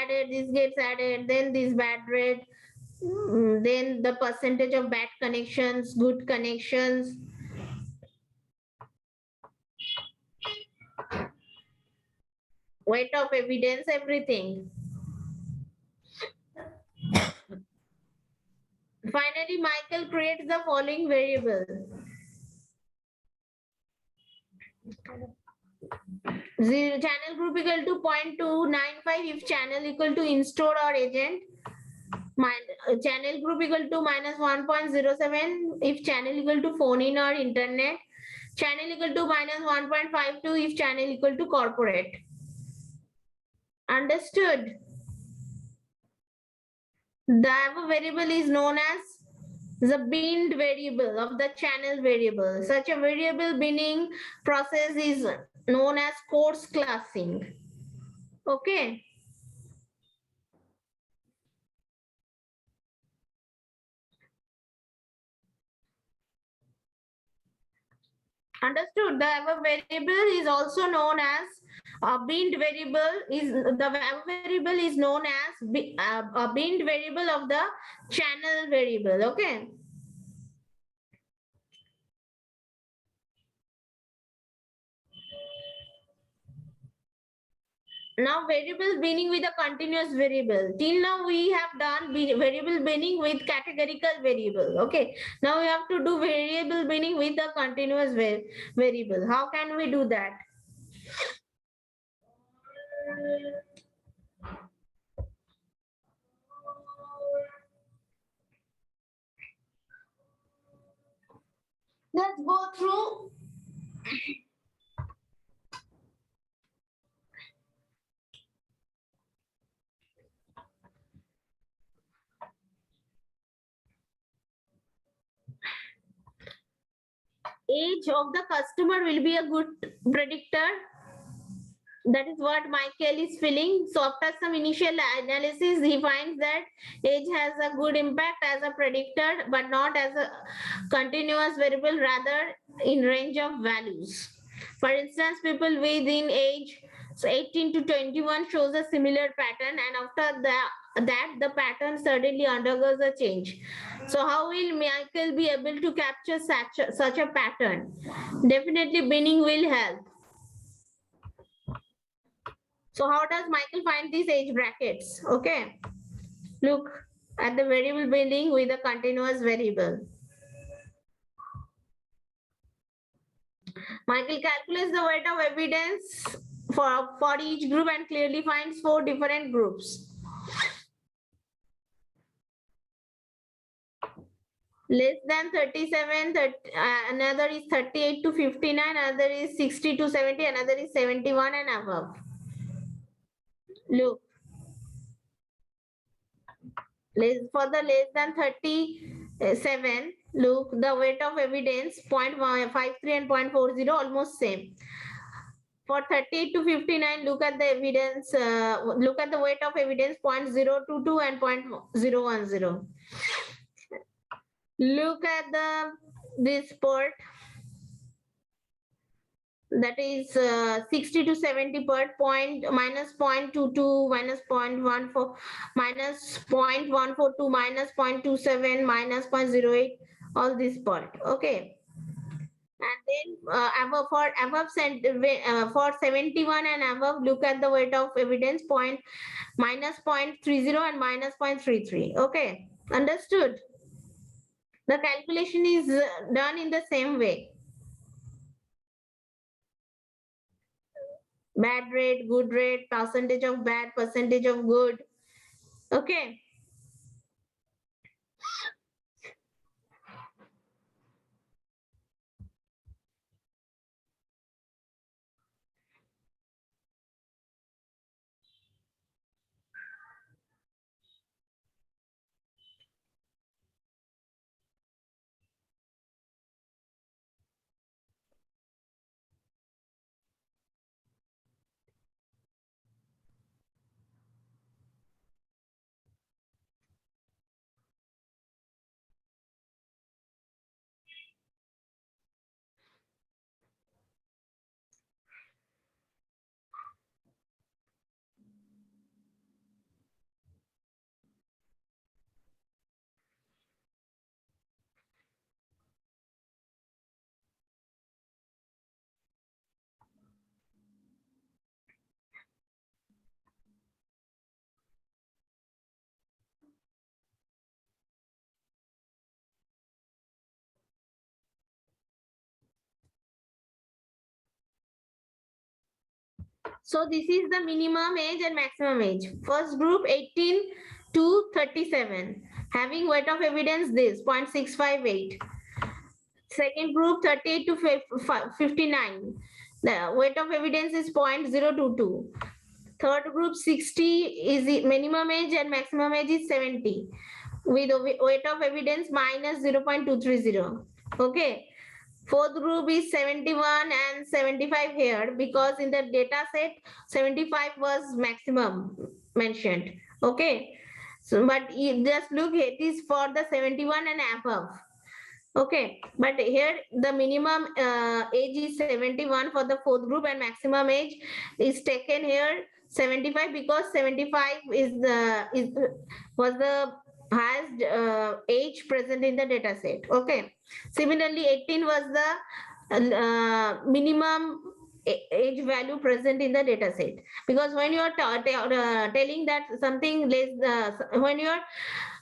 added, this gets added, then this bad rate, then the percentage of bad connections, good connections. Weight of evidence, everything. Finally, Michael creates the following variable. Channel group equal to 0.295 if channel equal to install or agent. Channel group equal to minus 1.07 if channel equal to phone in or internet. Channel equal to minus 1.52 if channel equal to corporate. Understood? The above variable is known as the binned variable of the channel variable. Such a variable binning process is known as coarse classing. Okay. Understood. The above variable is also known as a binned variable. Is the above variable is known as a binned variable of the channel variable. Okay. Now variable binning with a continuous variable. Till now we have done variable binning with categorical variable. Okay. Now we have to do variable binning with a continuous variable. How can we do that? Let's go through age of the customer will be a good predictor. That is what Michael is feeling. So after some initial analysis, he finds that age has a good impact as a predictor, but not as a continuous variable, rather in range of values. For instance, people within age so 18 to 21 shows a similar pattern, and after that the pattern suddenly undergoes a change. So how will Michael be able to capture such a pattern? Definitely binning will help. So how does Michael find these age brackets? Okay, look at the variable binning with a continuous variable. Michael calculates the weight of evidence for each group and clearly finds 4 different groups. Less than 37, another is 38 to 59, another is 60 to 70, another is 71 and above. Look, for the less than 37, look, the weight of evidence 0.53 and 0.40 almost same. For 38 to 59, look at the evidence, look at the weight of evidence 0.022 and 0.010. Look at this port. that is 60 to 70 per point, minus 0.22, minus 0.14, minus 0.142, minus 0.27, minus 0.08, all this part. Okay. And then for 71 and above, look at the weight of evidence point minus 0.30 and minus 0.33. Okay, understood? The calculation is done in the same way. Bad rate, good rate, percentage of bad, percentage of good. Okay. So this is the minimum age and maximum age. First group 18 to 37. Having weight of evidence this 0.658. Second group 38 to 59. The weight of evidence is 0.022. Third group 60 is the minimum age and maximum age is 70 with a weight of evidence minus 0.230. Okay. Fourth group is 71 and 75 here because in the data set 75 was maximum mentioned. Okay. So, but you just look, it is for the 71 and above. Okay, but here the minimum age is 71 for the fourth group and maximum age is taken here 75 because 75 was the highest age present in the data set. Okay, similarly 18 was the minimum age value present in the data set, because when you are telling that something less, when you are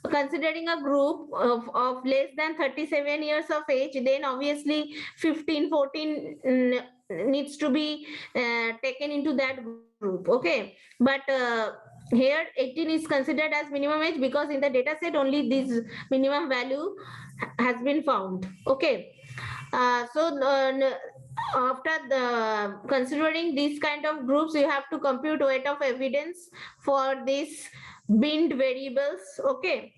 considering a group of less than 37 years of age, then obviously 15, 14 needs to be taken into that group. Okay, but here 18 is considered as minimum age because in the data set only this minimum value has been found. Okay, after the considering these kind of groups, you have to compute weight of evidence for these binned variables. Okay,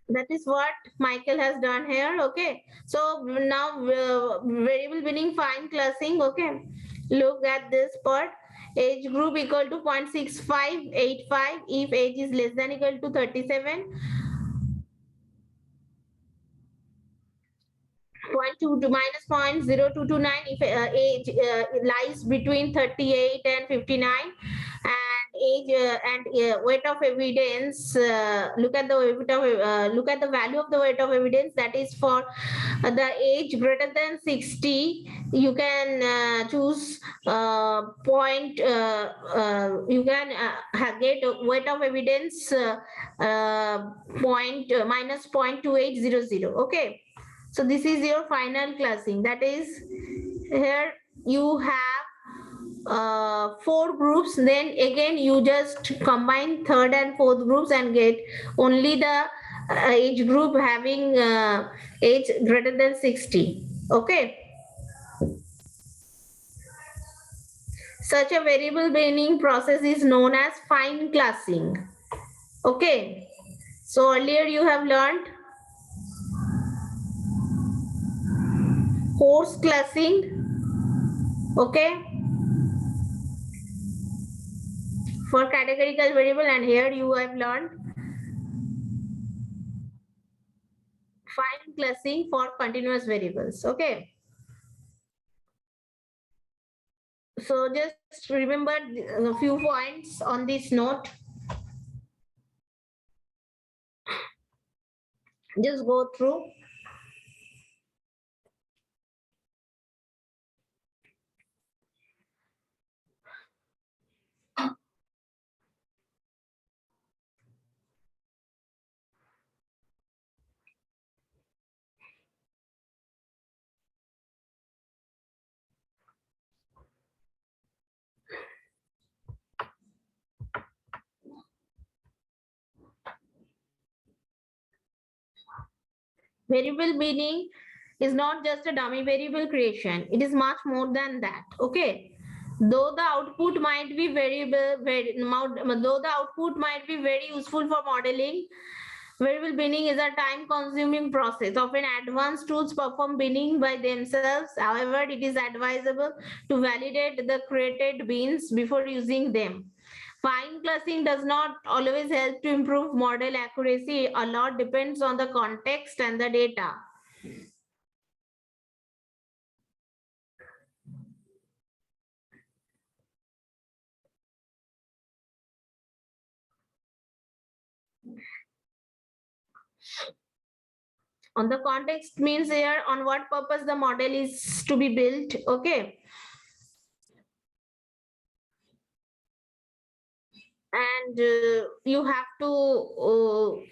that is what Michael has done here. Okay, so now variable binning fine classing. Okay, look at this part. Age group equal to 0.6585 if age is less than equal to 37. 0.2 to minus 0.0229 if age lies between 38 and 59, and age and weight of evidence, look at the weight of look at the value of the weight of evidence, that is for the age greater than 60. You can choose point you can get weight of evidence point minus 0.2800. Okay, so this is your final classing. That is, here you have four groups. Then again, you just combine third and fourth groups and get only the age group having age greater than 60. Okay. Such a variable binning process is known as fine classing. Okay. So earlier you have learned coarse classing. Okay, for categorical variable, and here you have learned fine classing for continuous variables. Okay, So just remember a few points on this note. Just go through. Variable meaning is not just a dummy variable creation. It is much more than that. Okay. Though the output might be though the output might be very useful for modeling, variable binning is a time-consuming process. Often advanced tools perform binning by themselves. However, it is advisable to validate the created bins before using them. Fine classing does not always help to improve model accuracy. A lot depends on the context and the data. On the context means here on what purpose the model is to be built. Okay. And you have to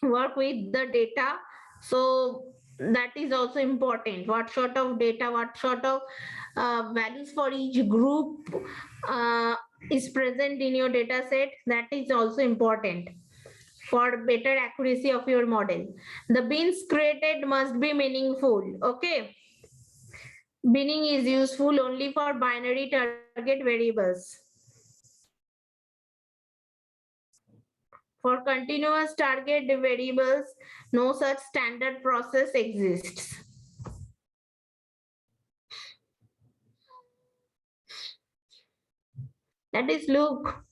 work with the data. So that is also important. What sort of data, what sort of values for each group is present in your data set, that is also important for better accuracy of your model. The bins created must be meaningful. Okay. Binning is useful only for binary target variables. For continuous target variables, no such standard process exists. That is, look.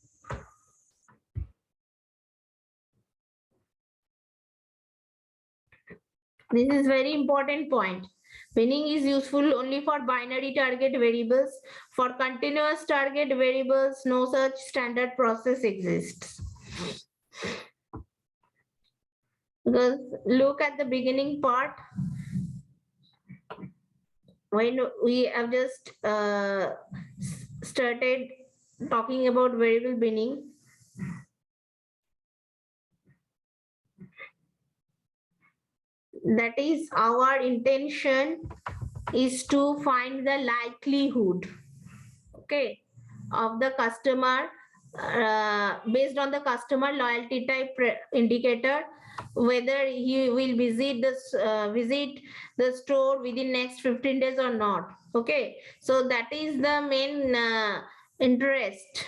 This is very important point. Binning is useful only for binary target variables. For continuous target variables, no such standard process exists. Because look at the beginning part. When we have just started talking about variable binning, that is, our intention is to find the likelihood, okay, of the customer based on the customer loyalty type indicator, whether he will visit the store within next 15 days or not. Okay, so that is the main interest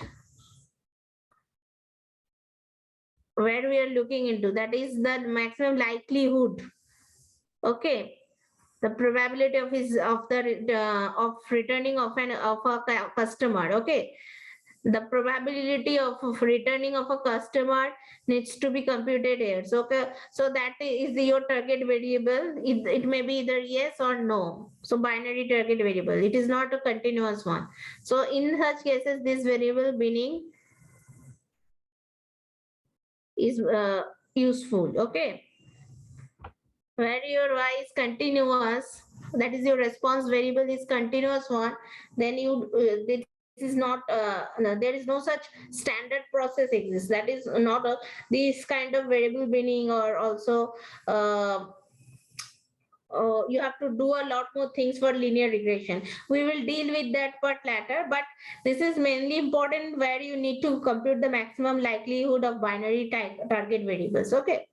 where we are looking into. That is the maximum likelihood. Okay, the probability of his of the of returning of a customer. Okay, the probability of returning of a customer needs to be computed here. So okay, so that is your target variable. It may be either yes or no. So binary target variable, it is not a continuous one. So in such cases, this variable binning is useful. Okay, where your y is continuous, that is your response variable is continuous one, then you this is not no, there is no such standard process exists. That is not a this kind of variable binning, or also you have to do a lot more things for linear regression. We will deal with that part later, but this is mainly important where you need to compute the maximum likelihood of binary target variables. Okay.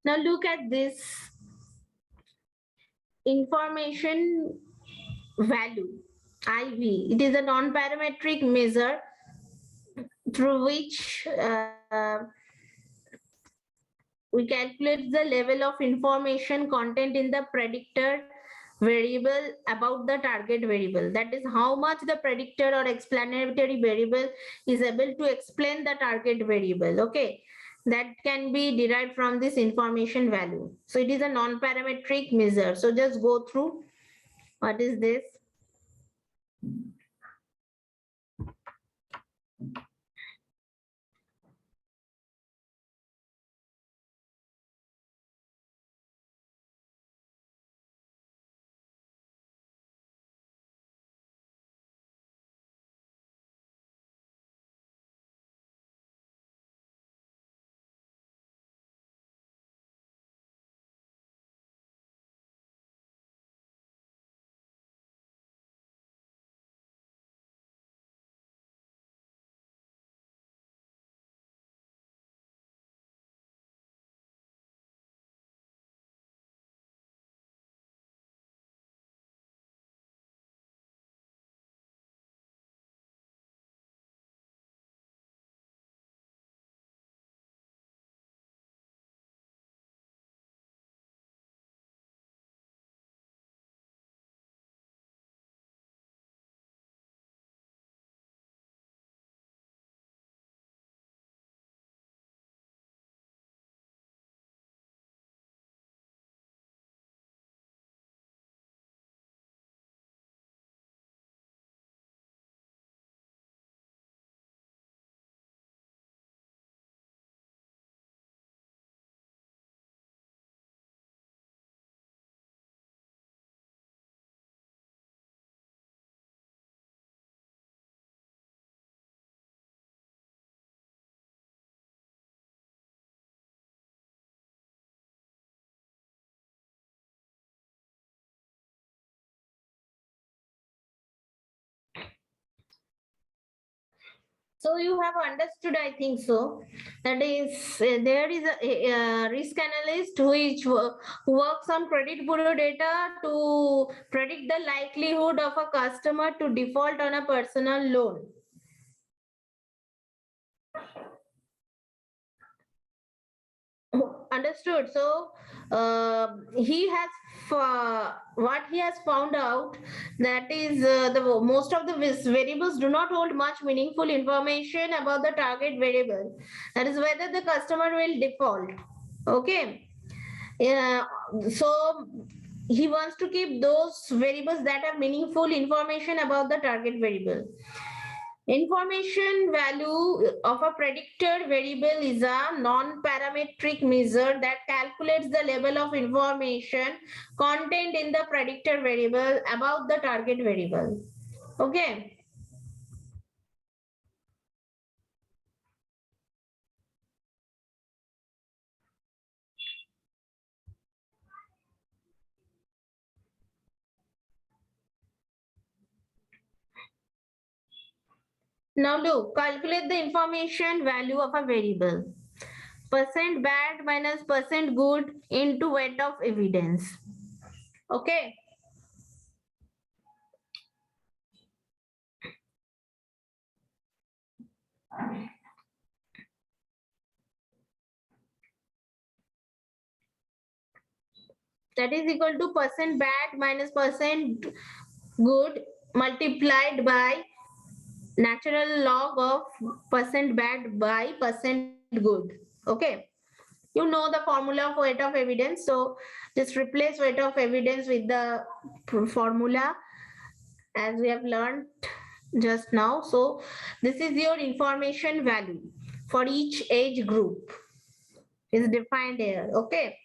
Now look at this information value, IV. It is a non-parametric measure through which we calculate the level of information content in the predictor variable about the target variable. That is how much the predictor or explanatory variable is able to explain the target variable. Okay, that can be derived from this information value. So it is a non-parametric measure. So just go through what is this. So you have understood, I think so. That is, there is a risk analyst who works on credit bureau data to predict the likelihood of a customer to default on a personal loan. Understood. So he has what he has found out, that is the most of the variables do not hold much meaningful information about the target variable, that is whether the customer will default. Okay, yeah. So he wants to keep those variables that have meaningful information about the target variable. Information value of a predictor variable is a non-parametric measure that calculates the level of information contained in the predictor variable about the target variable. Okay. Now look, calculate the information value of a variable. Percent bad minus percent good into weight of evidence. Okay. That is equal to percent bad minus percent good multiplied by natural log of percent bad by percent good. Okay. You know the formula of weight of evidence. So just replace weight of evidence with the formula as we have learned just now. So this is your information value for each age group is defined here. Okay.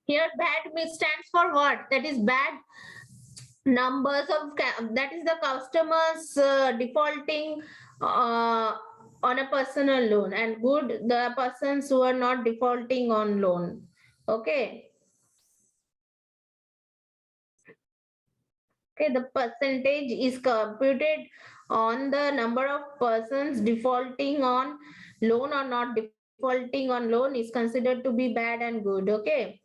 Here bad stands for what? That is bad numbers of that is the customers defaulting uh, on a personal loan, and good the persons who are not defaulting on loan. Okay. Okay, the percentage is computed on the number of persons defaulting on loan or not defaulting on loan is considered to be bad and good. Okay.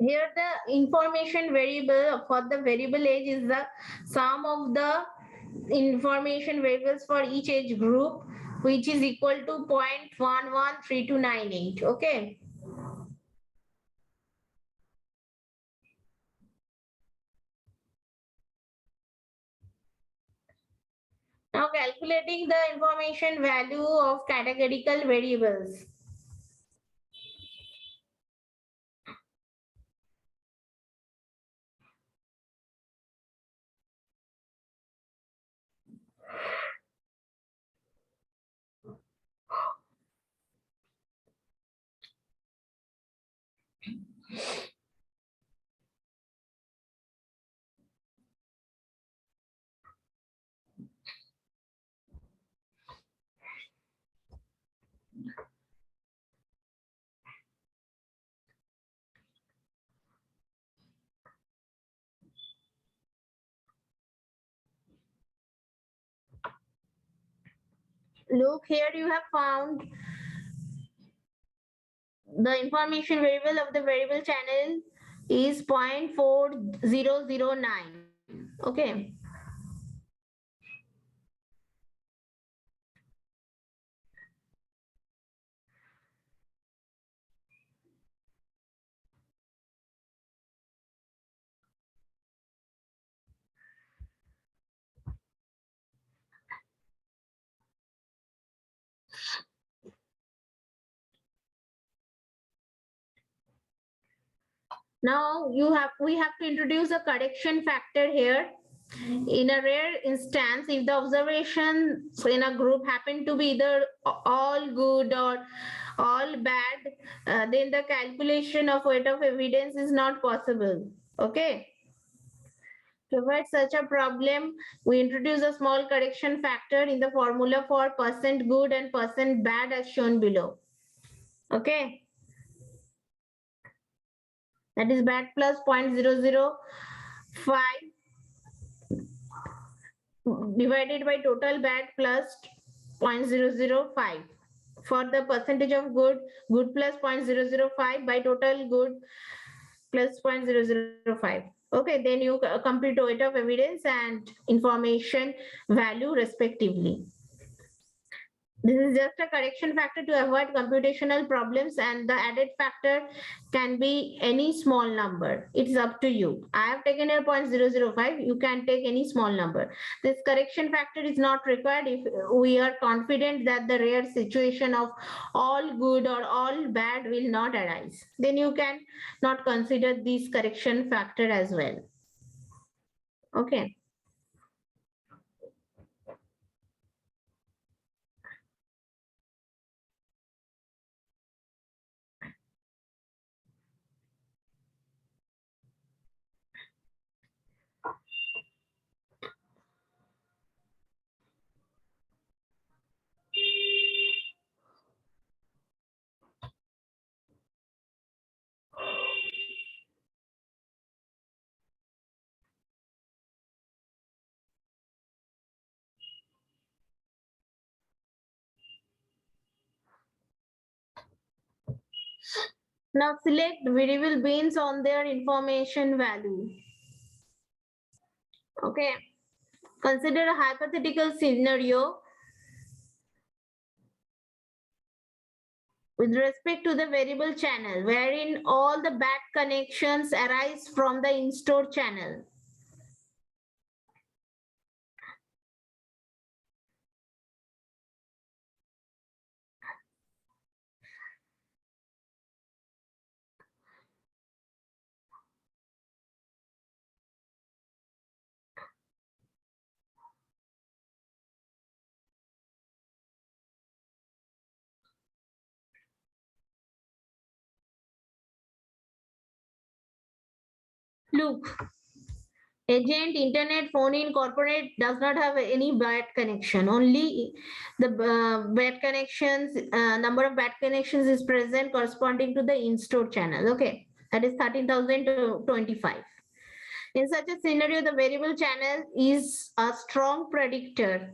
Here the information variable for the variable age is the sum of the information variables for each age group, which is equal to 0.113298. Okay. Now calculating the information value of categorical variables. Look, here you have found the information variable of the variable channel is 0.4009. Okay. Now we have to introduce a correction factor here. In a rare instance, if the observations in a group happen to be either all good or all bad, then the calculation of weight of evidence is not possible. Okay. To avoid such a problem, we introduce a small correction factor in the formula for percent good and percent bad as shown below. Okay. That is bad plus 0.005 divided by total bad plus 0.005. For the percentage of good, good plus 0.005 by total good plus 0.005. Okay, then you compute weight of evidence and information value respectively. This is just a correction factor to avoid computational problems, and the added factor can be any small number. It's up to you. I have taken a 0.005. You can take any small number. This correction factor is not required if we are confident that the rare situation of all good or all bad will not arise. Then you can not consider this correction factor as well. Okay. Now select variable bins on their information value. Okay. Consider a hypothetical scenario with respect to the variable channel wherein all the bad connections arise from the in-store channel. Look, agent, internet, phone in, corporate does not have any bad connection. Only the bad connections, number of bad connections is present corresponding to the in-store channel. Okay, that is 13,025. In such a scenario, the variable channel is a strong predictor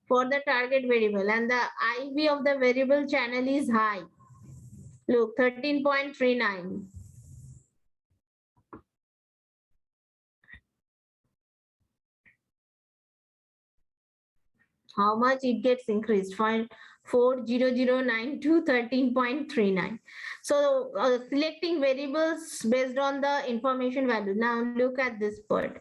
for the target variable and the IV of the variable channel is high. Look, 13.39. How much it gets increased? 40009 to 13.39. So selecting variables based on the information value. Now look at this part.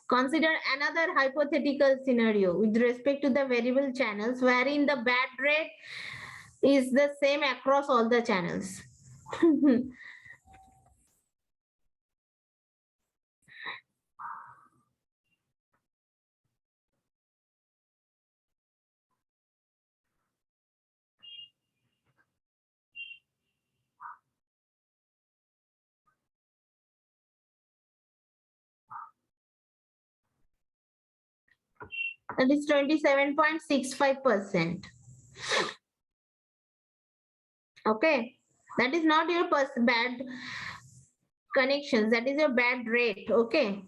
Consider another hypothetical scenario with respect to the variable channels wherein the bad rate is the same across all the channels. That is 27.65%. Okay, that is not your bad connections, that is your bad rate. Okay,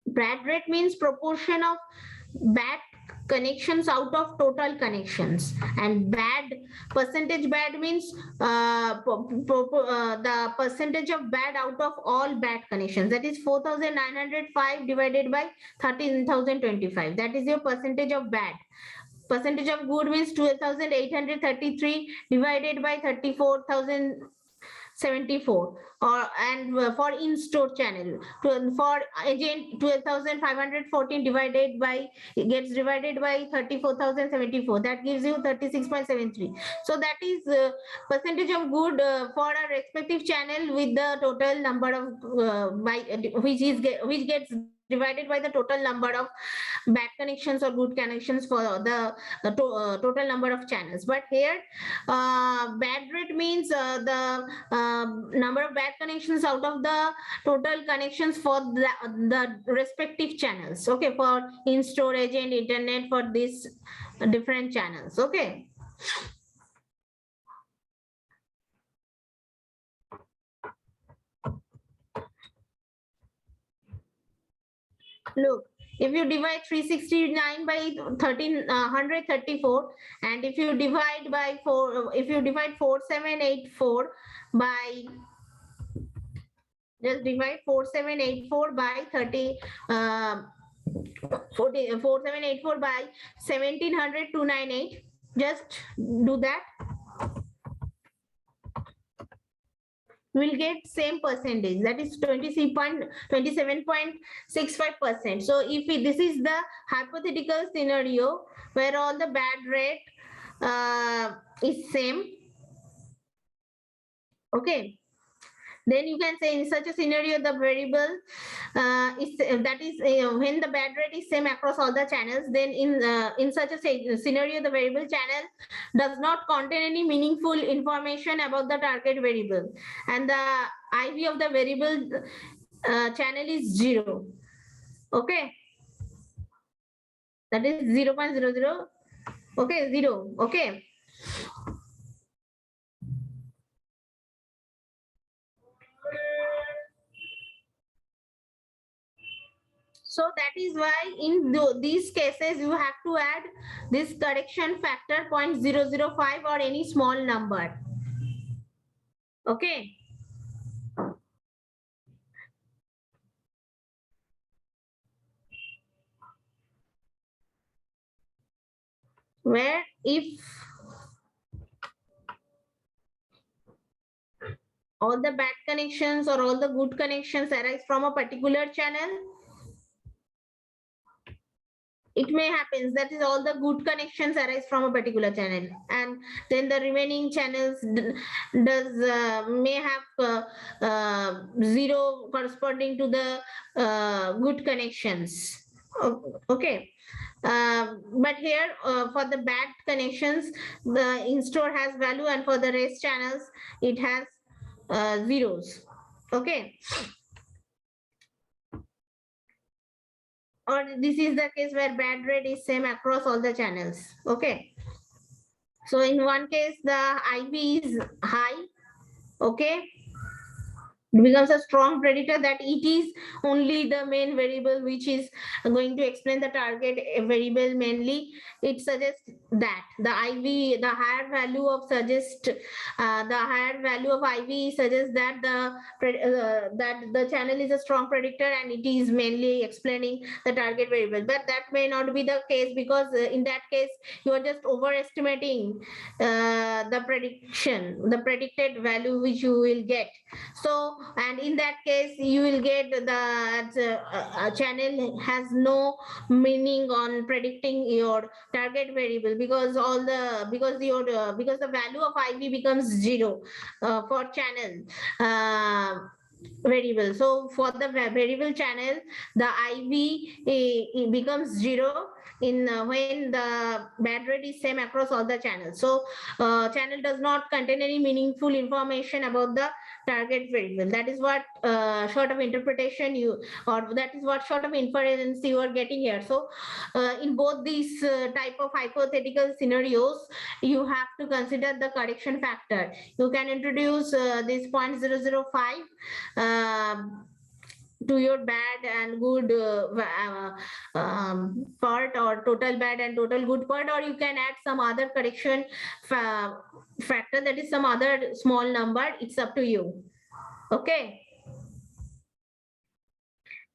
bad rate means proportion of bad connections out of total connections, and bad percentage bad means the percentage of bad out of all bad connections. That is 4,905 divided by 13,025. That is your percentage of bad. Percentage of good means 12,833 divided by 34,074, or and for in-store channel for agent 12,514 divided by gets divided by 34,074, that gives you 36.73. So that is percentage of good for a respective channel with the total number of by which gets divided by the total number of bad connections or good connections for the total number of channels. But here bad rate means the number of bad connections out of the total connections for the respective channels. Okay, for in-store, agent, internet, for these different channels. Okay. Look, if you divide 369 by 134, and if you divide by 4, if you divide 4784 by, just divide 4784 by 30 4784 by 1700 just do that, will get same percentage, that is 27.65%. So if this is the hypothetical scenario where all the bad rate is same. Okay, Then you can say in such a scenario, the variable is that is when the bad rate is same across all the channels. Then in such a scenario, the variable channel does not contain any meaningful information about the target variable, and the IV of the variable channel is 0. Okay, that is 0.00. Okay, 0. Okay. So that is why in these cases you have to add this correction factor 0.005 or any small number. Okay. Where if all the bad connections or all the good connections arise from a particular channel, it may happen that is all the good connections arise from a particular channel, and then the remaining channels does may have zero corresponding to the good connections. Okay. But here for the bad connections, the in-store has value, and for the rest channels it has zeros. Okay. Or this is the case where bad rate is same across all the channels. Okay. So in one case, the IV is high. Okay. It becomes a strong predictor that it is only the main variable which is going to explain the target variable mainly. It suggests that the IV, the higher value of IV suggests that the channel is a strong predictor and it is mainly explaining the target variable. But that may not be the case, because in that case you are just overestimating the predicted value which you will get. So, and in that case you will get that channel has no meaning on predicting your target variable, because because the value of IV becomes 0 for channel variable. So for the variable channel, the IV it becomes 0 in when the bad rate is same across all the channels. So channel does not contain any meaningful information about the target variable. That is what sort of interpretation you, or that is what sort of inference you are getting here. So in both these type of hypothetical scenarios, you have to consider the correction factor. You can introduce this 0.005 to your bad and good part, or total bad and total good part, or you can add some other correction factor, that is some other small number. It's up to you. Okay.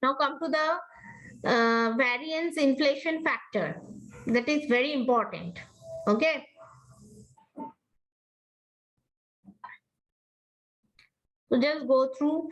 Now come to the variance inflation factor. That is very important. Okay. So just go through.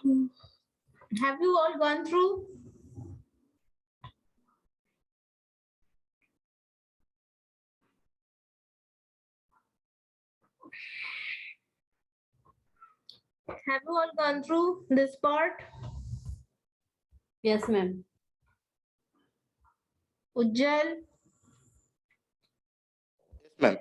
Have you all gone through? Have you all gone through this part? Yes, ma'am. Ujjal? Yes, ma'am.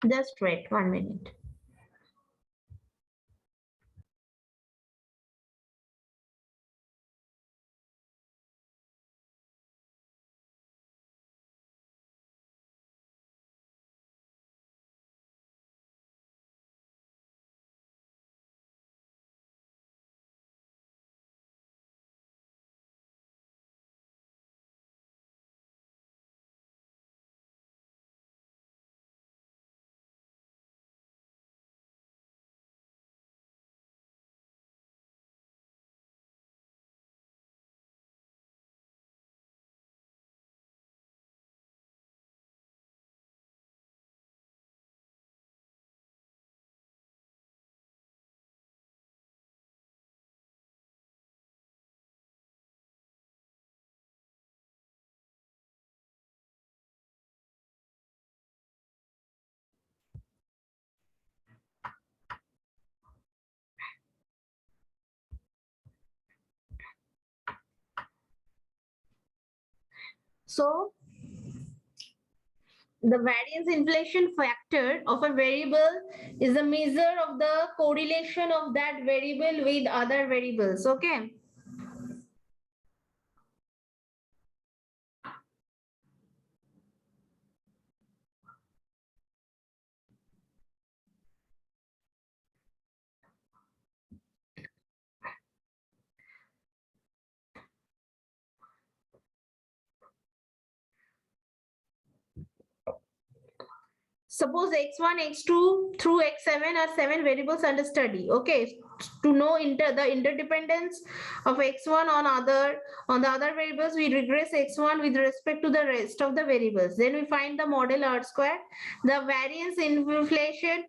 Just wait 1 minute. So the variance inflation factor of a variable is a measure of the correlation of that variable with other variables. Okay. Suppose x1, x2 through x7 are 7 variables under study. Okay, to know the interdependence of x1 on the other variables, we regress x1 with respect to the rest of the variables. Then we find the model R square. The variance inflation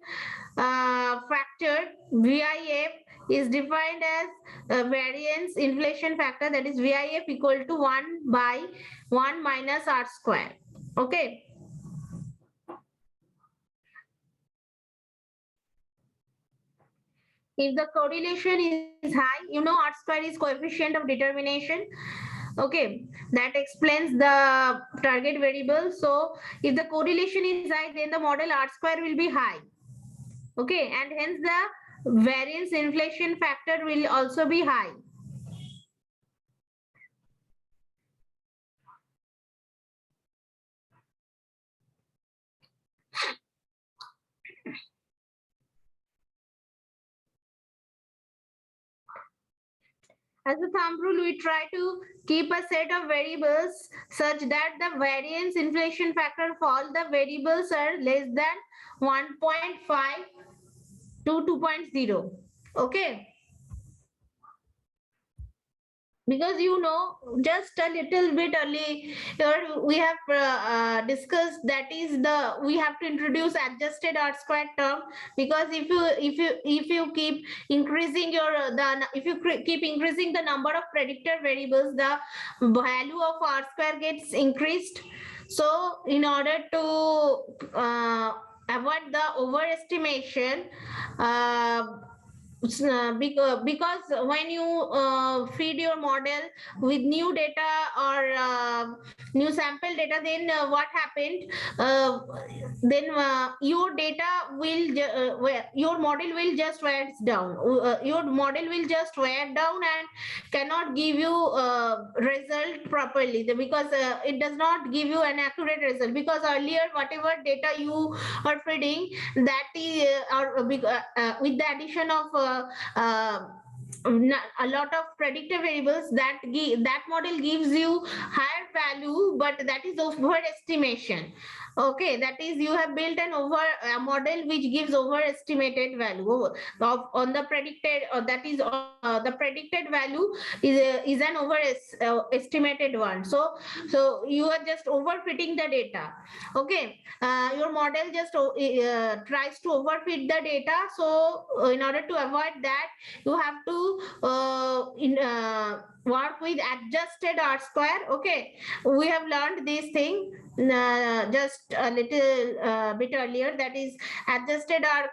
factor VIF is defined as a variance inflation factor, that is VIF equal to 1 by 1 minus R square. Okay. If the correlation is high, you know R square is coefficient of determination. Okay, that explains the target variable. So if the correlation is high, then the model R square will be high. Okay, and hence the variance inflation factor will also be high. As a thumb rule, we try to keep a set of variables such that the variance inflation factor for all the variables are less than 1.5 to 2.0. Okay. Because you know, just a little bit earlier we have discussed, that is the we have to introduce adjusted R squared term, because if you keep increasing your if you keep increasing the number of predictor variables, the value of R square gets increased. So in order to avoid the overestimation, uh, because when you feed your model with new data or new sample data, then what happened, then your data will your model will just wear down, your model will just wear down and cannot give you result properly, because it does not give you an accurate result, because earlier whatever data you are feeding, that is with the addition of a lot of predictive variables that that model gives you higher value, but that is overestimation. Okay, that is you have built a model which gives overestimated value of on the predicted, or that is the predicted value is an estimated one. So you are just overfitting the data. Okay, your model just tries to overfit the data. So in order to avoid that, you have to work with adjusted R square. Okay, we have learned this thing just a little bit earlier. That is adjusted R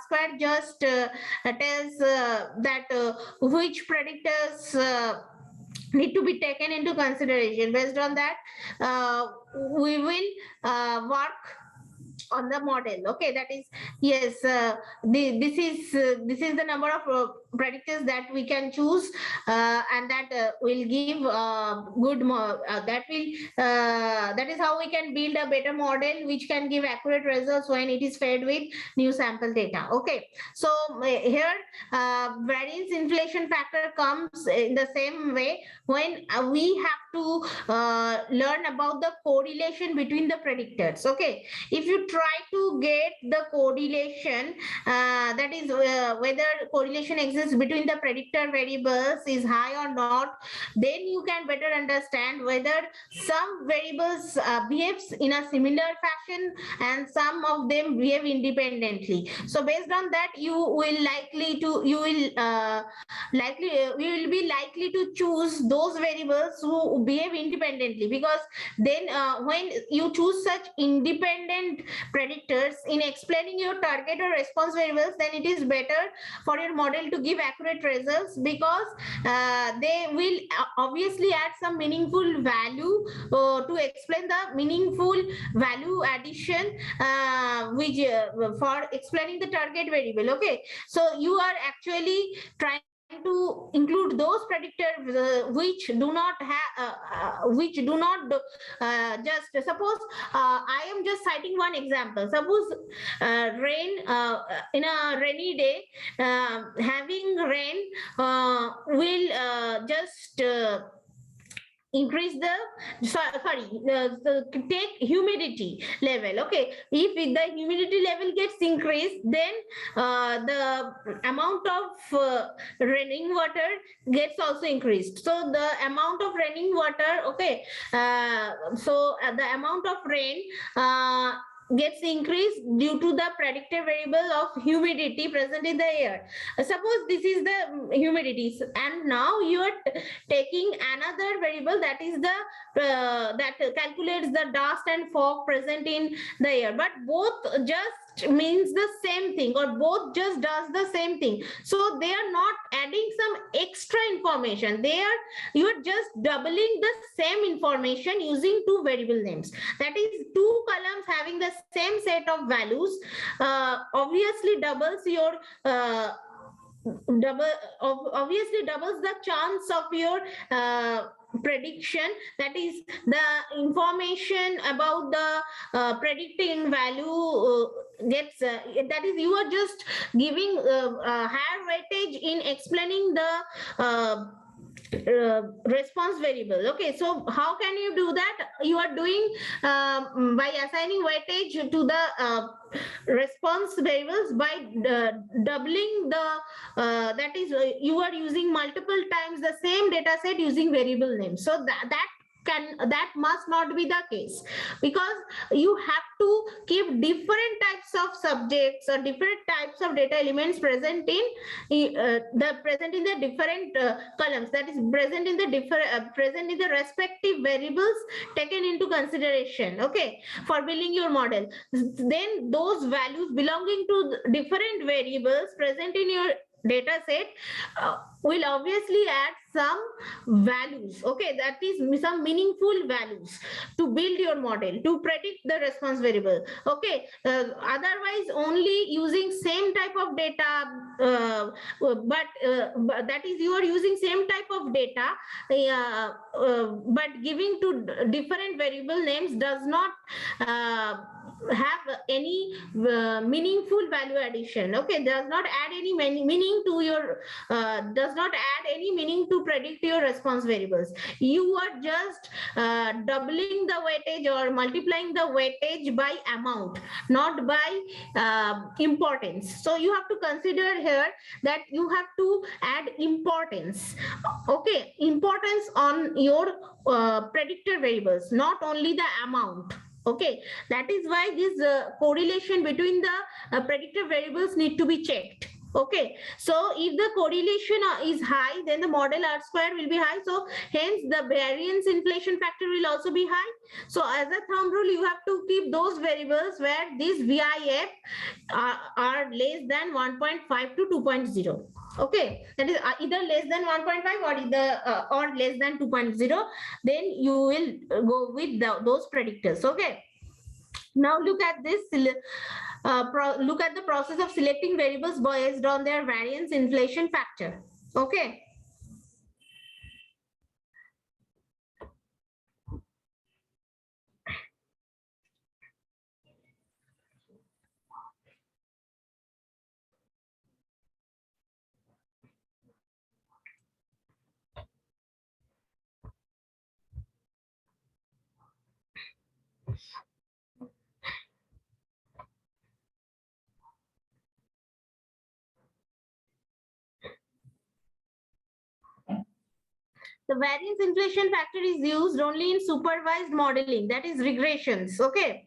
square just tells that which predictors need to be taken into consideration. Based on that, we will work on the model. Okay, that is, yes, this is the number of predictors that we can choose, and that will give that is how we can build a better model which can give accurate results when it is fed with new sample data. Okay, so here variance inflation factor comes in the same way when we have to learn about the correlation between the predictors. Okay, if you try to get the correlation, that is whether correlation exists between the predictor variables is high or not, then you can better understand whether some variables behaves in a similar fashion and some of them behave independently. So based on that, you will be likely to choose those variables who behave independently, because then when you choose such independent predictors in explaining your target or response variables, then it is better for your model to give accurate results, because they will obviously add some meaningful value to explain the meaningful value addition, which for explaining the target variable. Okay, so you are actually trying to include those predictors which do not just suppose I am just citing one example. Suppose rain in a rainy day, having rain will just increase the take humidity level. Okay, if the humidity level gets increased, then the amount of raining water gets also increased. So the amount of raining water, okay, the amount of rain gets increased due to the predicted variable of humidity present in the air. Suppose this is the humidity, and now you are taking another variable, that is the that calculates the dust and fog present in the air, but both just means the same thing, or both just does the same thing. So they are not adding some extra information, you are just doubling the same information using two variable names. That is, two columns having the same set of values obviously doubles your obviously doubles the chance of your prediction. That is, the information about the predicting value gets that is, you are just giving higher weightage in explaining the response variable. Okay, so how can you do that? You are doing by assigning weightage to the response variables by doubling the that is, you are using multiple times the same data set using variable names. So that must not be the case, because you have to keep different types of subjects or different types of data elements present in the different columns, that is present in the respective variables taken into consideration. Okay, for building your model, then those values belonging to different variables present in your data set will obviously add some values. Okay, that is some meaningful values to build your model to predict the response variable. Okay, otherwise only using same type of data, but that is, you are using same type of data but giving to different variable names does not have any meaningful value addition. Okay, does not add any meaning to your does not add any meaning to predict your response variables. You are just doubling the weightage or multiplying the weightage by amount, not by importance. So you have to consider here that you have to add importance. Okay, importance on your predictor variables, not only the amount. Okay, that is why this correlation between the predictor variables need to be checked. Okay, so if the correlation is high, then the model R square will be high. So hence the variance inflation factor will also be high. So as a thumb rule, you have to keep those variables where these VIF are less than 1.5 to 2.0. Okay, that is either less than 1.5 or either or less than 2.0. Then you will go with those predictors. Okay. Now look at this. Look at the process of selecting variables based on their variance inflation factor. Okay. The variance inflation factor is used only in supervised modeling, that is regressions. Okay.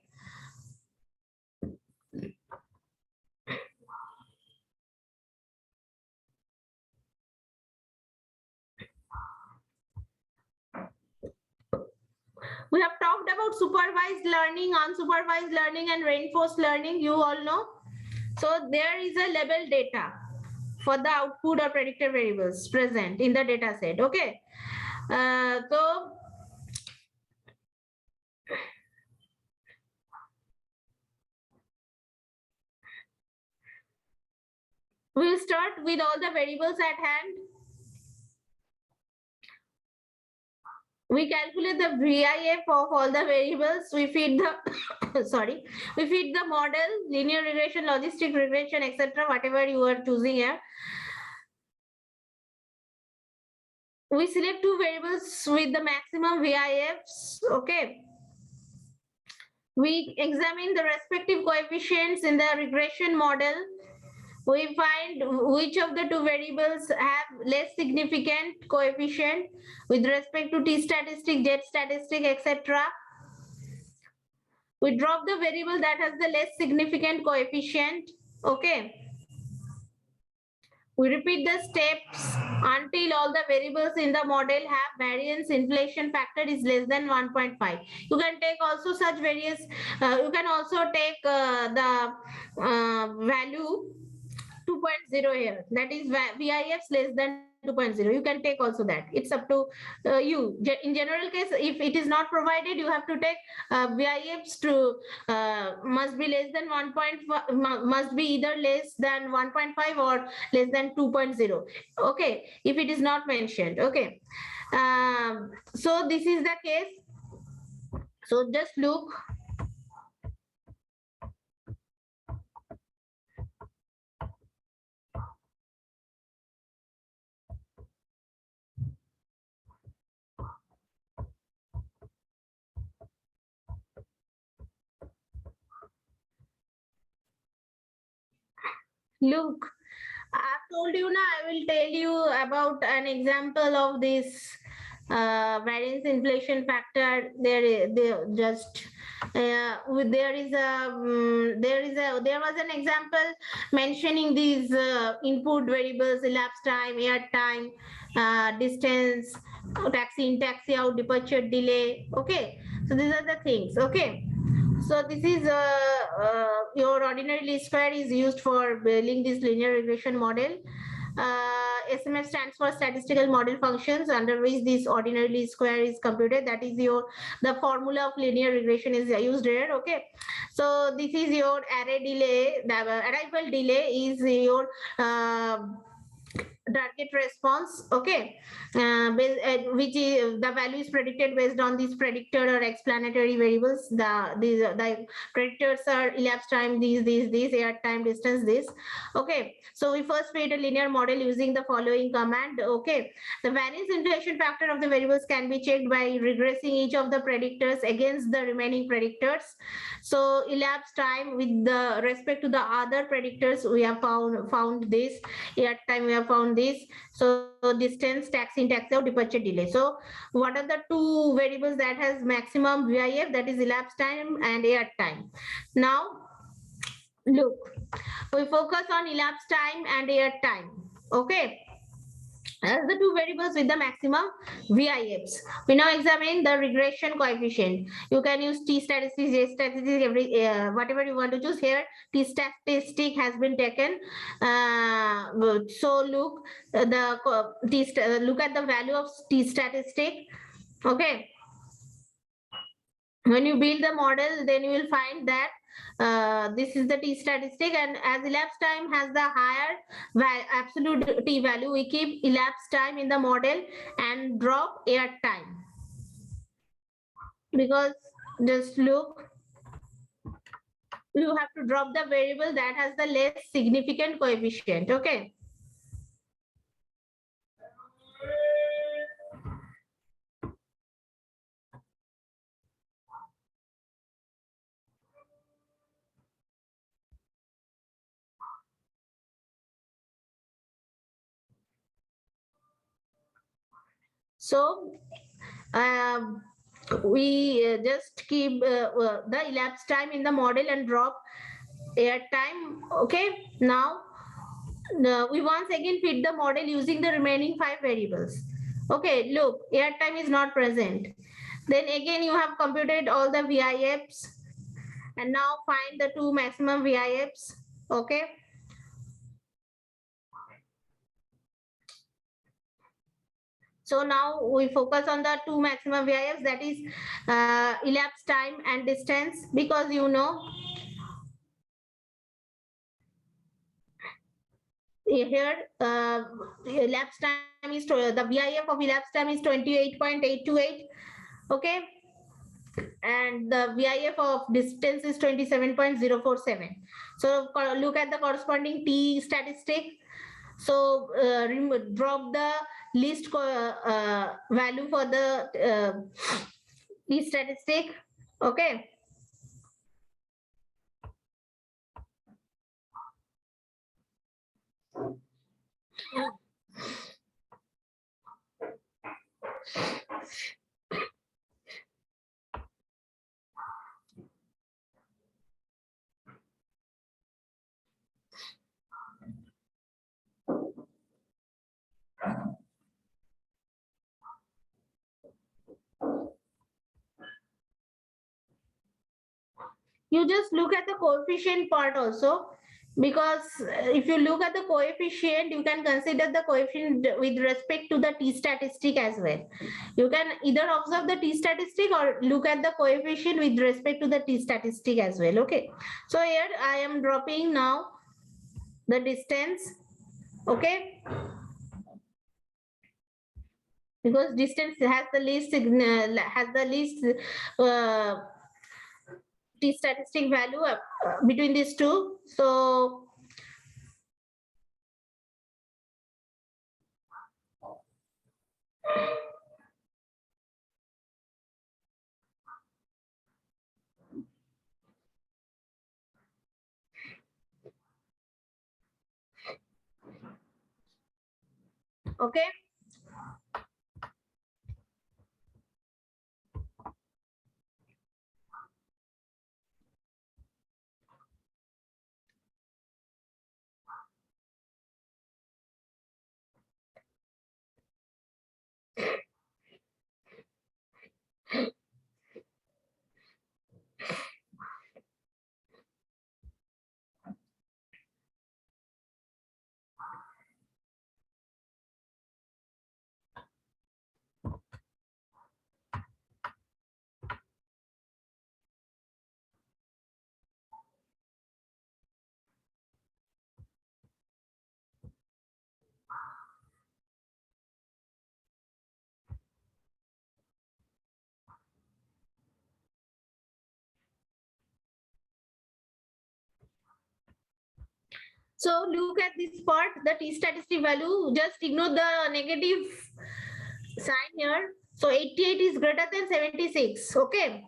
We have talked about supervised learning, unsupervised learning, and reinforced learning. You all know. So there is a label data for the output or predictor variables present in the data set. Okay. So we'll start with all the variables at hand. We calculate the VIF of all the variables. We feed the sorry, we feed the model, linear regression, logistic regression, etc. Whatever you are choosing here. We select two variables with the maximum VIFs. Okay. We examine the respective coefficients in the regression model. We find which of the two variables have less significant coefficient with respect to T statistic, Z statistic, etc. We drop the variable that has the less significant coefficient. Okay. We repeat the steps until all the variables in the model have variance inflation factor is less than 1.5. You can take also such various, you can also take the value 2.0 here. That is VIFs less than 2.0. You can take also that. It's up to you. In general case, if it is not provided, you have to take VIFs to must be less than 1.5, must be either less than 1.5 or less than 2.0. Okay, if it is not mentioned. Okay. So this is the case. So just look. Look, I've told you now, I will tell you about an example of this variance inflation factor. There just there was an example mentioning these input variables: elapsed time, air time, distance, taxi in, taxi out, departure delay. Okay, so these are the things. Okay. So this is your ordinary least square is used for building this linear regression model. SMF stands for statistical model functions, under which this ordinary least square is computed. That is the formula of linear regression is used here. Okay, so this is your array delay. The arrival delay is your target response, okay, which is the value is predicted based on these predictor or explanatory variables. The predictors are elapsed time, these air time, distance, this. Okay, so we first create a linear model using the following command. Okay, the variance inflation factor of the variables can be checked by regressing each of the predictors against the remaining predictors. So elapsed time with the respect to the other predictors, we have found this. Air time, we have found this. So distance, taxi, taxi out, departure delay. So what are the two variables that has maximum VIF? That is elapsed time and air time. Now look, we focus on elapsed time and air time. Okay, as the two variables with the maximum VIFs. We now examine the regression coefficient. You can use T statistics, J statistics, whatever you want to choose here. T statistic has been taken. So look, look at the value of T statistic. Okay, when you build the model, then you will find that this is the T statistic, and as elapsed time has the higher absolute T value, we keep elapsed time in the model and drop air time. Because just look, you have to drop the variable that has the less significant coefficient. Okay. So we just keep the elapsed time in the model and drop air time. Okay, now we once again fit the model using the remaining 5 variables. Okay, look, air time is not present. Then again you have computed all the VIFs and now find the two maximum VIFs. Okay, so now we focus on the two maximum VIFs, that is elapsed time and distance, because you know here elapsed time is the VIF of elapsed time is 28.828. Okay, and the VIF of distance is 27.047. So look at the corresponding T statistic. So drop the least value for the T statistic. Okay. You just look at the coefficient part also, because if you look at the coefficient, you can consider the coefficient with respect to the T statistic as well. You can either observe the T statistic or look at the coefficient with respect to the T statistic as well. Okay, so here I am dropping now the distance. Okay, because distance has the least T statistic value between these two. So okay, So look at this part, the t statistic value, just ignore the negative sign here. So 88 is greater than 76. Okay.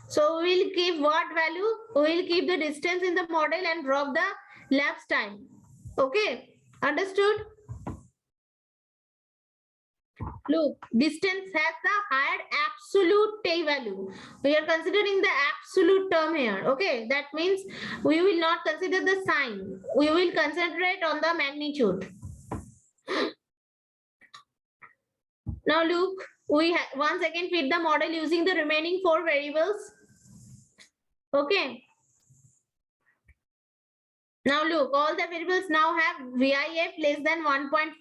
So we will keep what value? We will keep the distance in the model and drop the lapse time. Okay. Understood? Look, distance has the higher absolute t value. We are considering the absolute term here. Okay. That means we will not consider the sign. We will concentrate on the magnitude. Now look, we once again fit the model using the remaining 4 variables. Okay. Now look, all the variables now have VIF less than 1.5.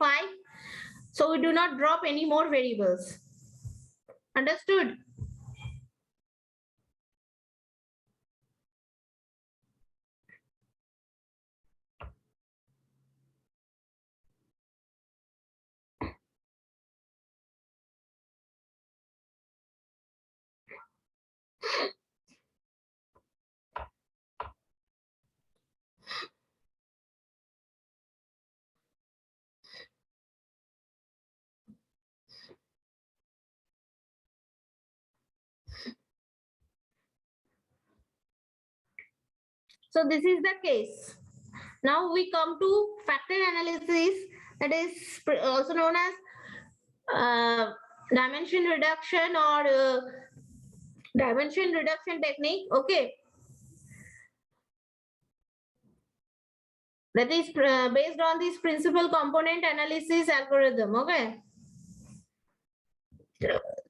So we do not drop any more variables. Understood? So this is the case. Now we come to factor analysis, that is also known as dimension reduction or dimension reduction technique. Okay. That is based on this principal component analysis algorithm. Okay.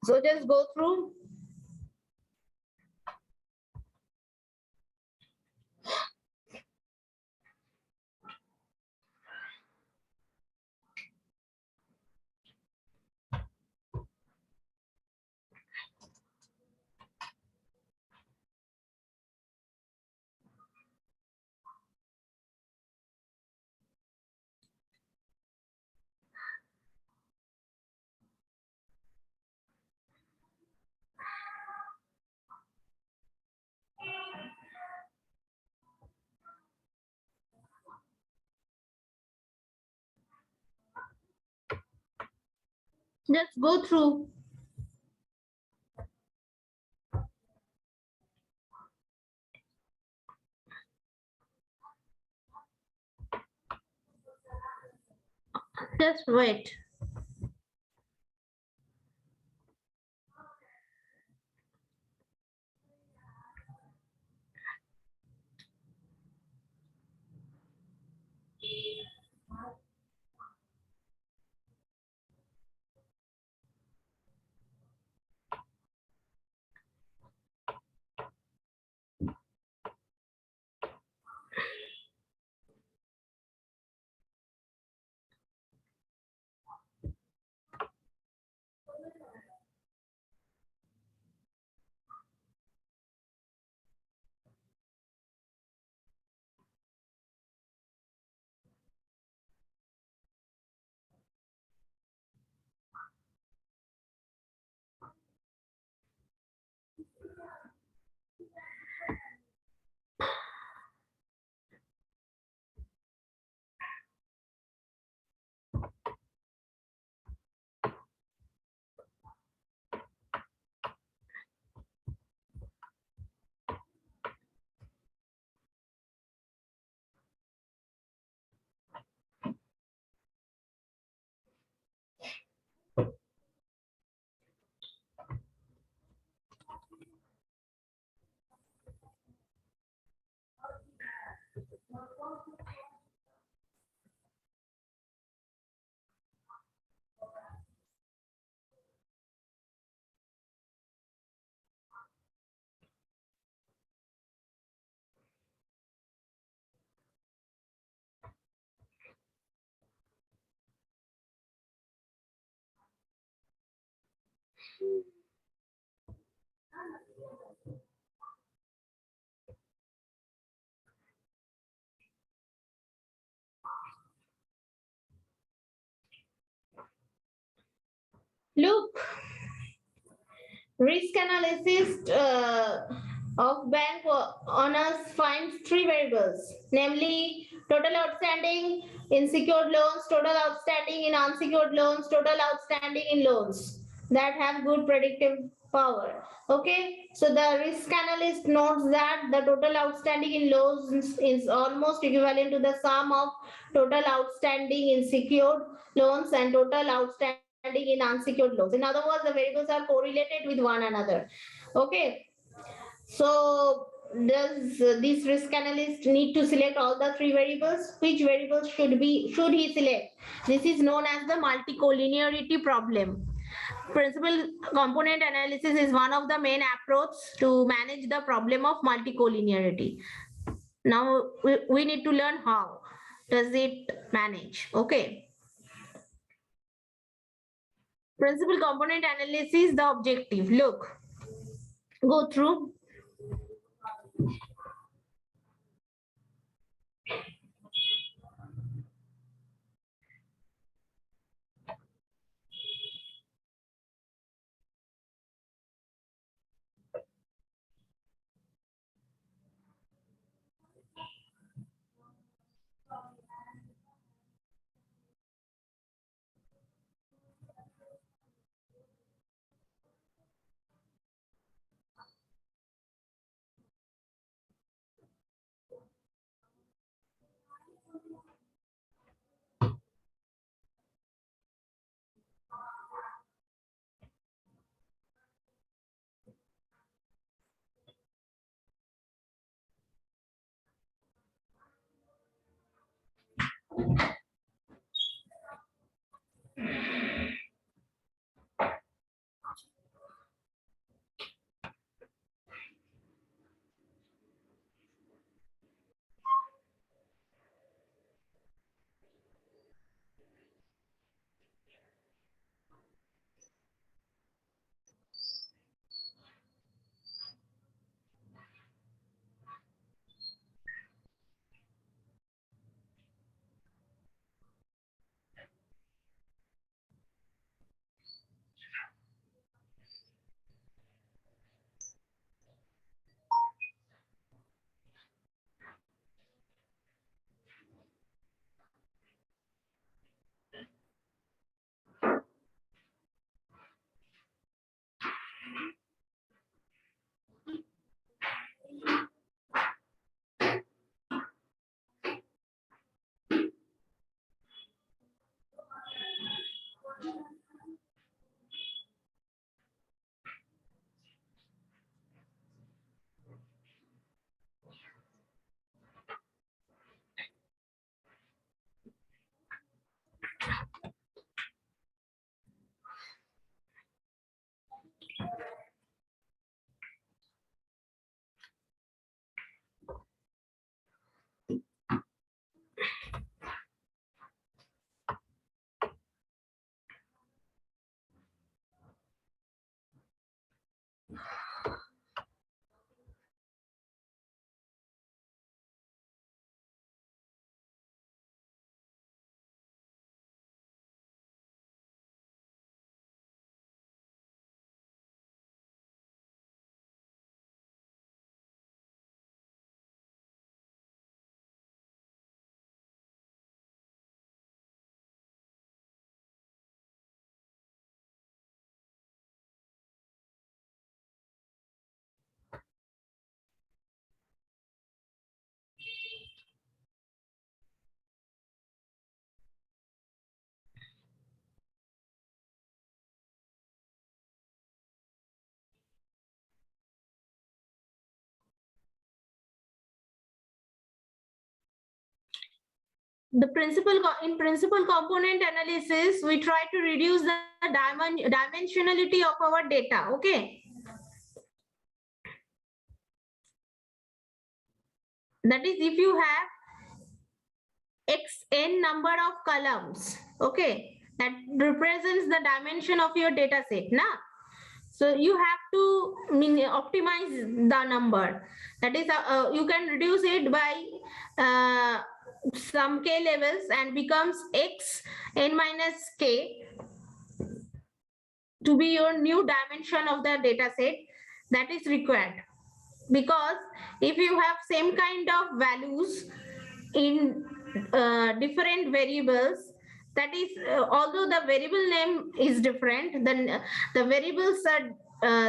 So just go through. Just go through. Just wait. Look, risk analysis of bank owners finds three variables, namely total outstanding in secured loans, total outstanding in unsecured loans, total outstanding in loans that have good predictive power. Okay, so the risk analyst notes that the total outstanding in loans is almost equivalent to the sum of total outstanding in secured loans and total outstanding in unsecured loans. In other words, the variables are correlated with one another. Okay, so does this risk analyst need to select all the three variables? Which variables should he select? This is known as the multicollinearity problem. Principal component analysis is one of the main approach to manage the problem of multicollinearity. Now we need to learn how does it manage. Okay. Principal component analysis, the objective. Look, go through. In principal component analysis, we try to reduce the dimensionality of our data. Okay. That is, if you have xn number of columns, okay, that represents the dimension of your data set. Nah? So you have to optimize the number. That is, you can reduce it by some k levels and becomes x n minus k to be your new dimension of the data set that is required. because if you have same kind of values in different variables, that is although the variable name is different, then the variables are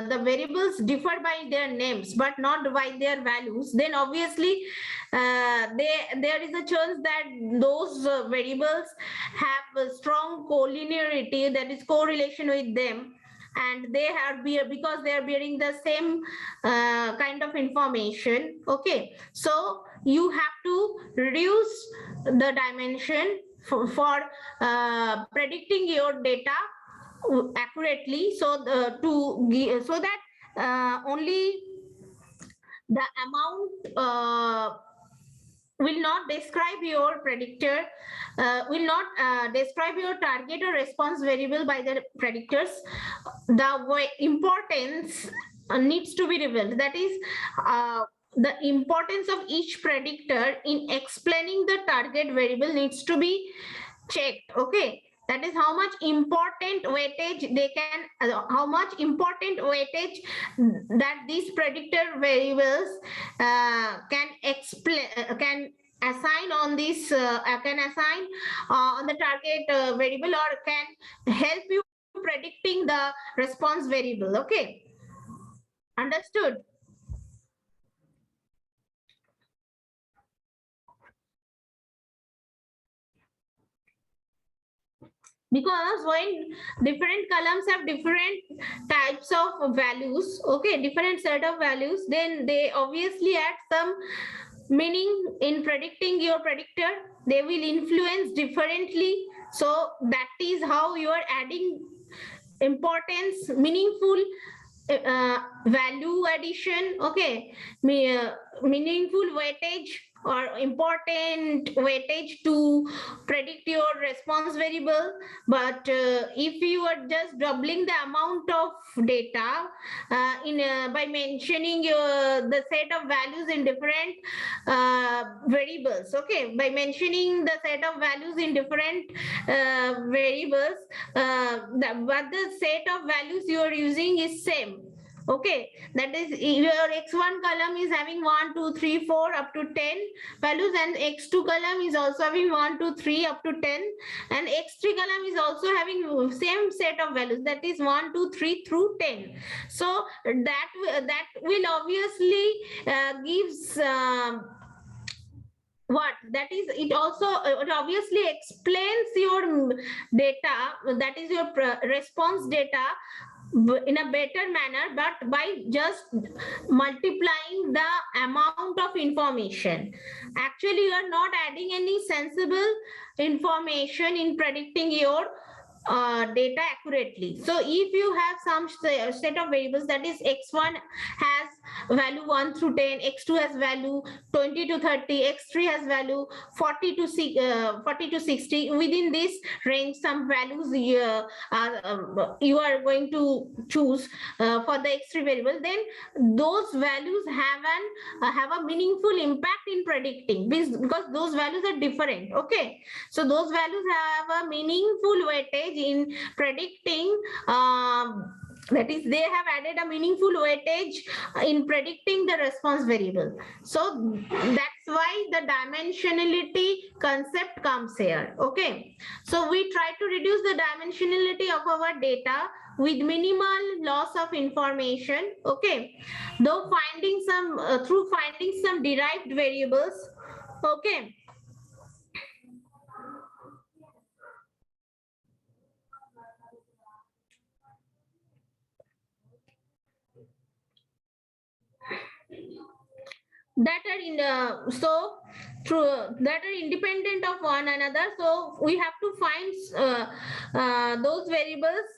the variables differ by their names but not by their values, then obviously there is a chance that those variables have a strong collinearity, that is correlation with them, and they have because they are bearing the same kind of information. Okay, so you have to reduce the dimension for predicting your data accurately, so so that only the amount will not describe your predictor, will not describe your target or response variable by the predictors. The way importance needs to be revealed, that is the importance of each predictor in explaining the target variable needs to be checked. Okay, that is how much important weightage they can how much important weightage that these predictor variables can explain can assign on this can assign on the target variable, or can help you predicting the response variable. Okay, understood? Because when different columns have different types of values, okay, different set of values, then they obviously add some meaning in predicting your predictor. They will influence differently, so that is how you are adding importance, meaningful value addition. Okay, meaningful weightage or important weightage to predict your response variable. But if you are just doubling the amount of data in by mentioning the set of values in different variables, okay, by mentioning the set of values in different variables, but the set of values you are using is same. Okay, that is your x1 column is having 1 2 3 4 up to 10 values, and x2 column is also having 1 2 3 up to 10, and x3 column is also having same set of values, that is 1 2 3 through 10. So that will obviously gives what that is, it also it obviously explains your data, that is your response data in a better manner, but by just multiplying the amount of information. Actually you are not adding any sensible information in predicting your data accurately. So if you have some set of variables, that is x1 has value 1 through 10, x2 has value 20 to 30, x3 has value 40 to 40 to 60, within this range some values you are going to choose for the x3 variable, then those values have a meaningful impact in predicting, because those values are different. Okay, so those values have a meaningful weightage in predicting, that is they have added a meaningful weightage in predicting the response variable. So that's why the dimensionality concept comes here. Okay, so we try to reduce the dimensionality of our data with minimal loss of information. Okay, though finding some through finding some derived variables. Okay, that are in so through that are independent of one another, so we have to find those variables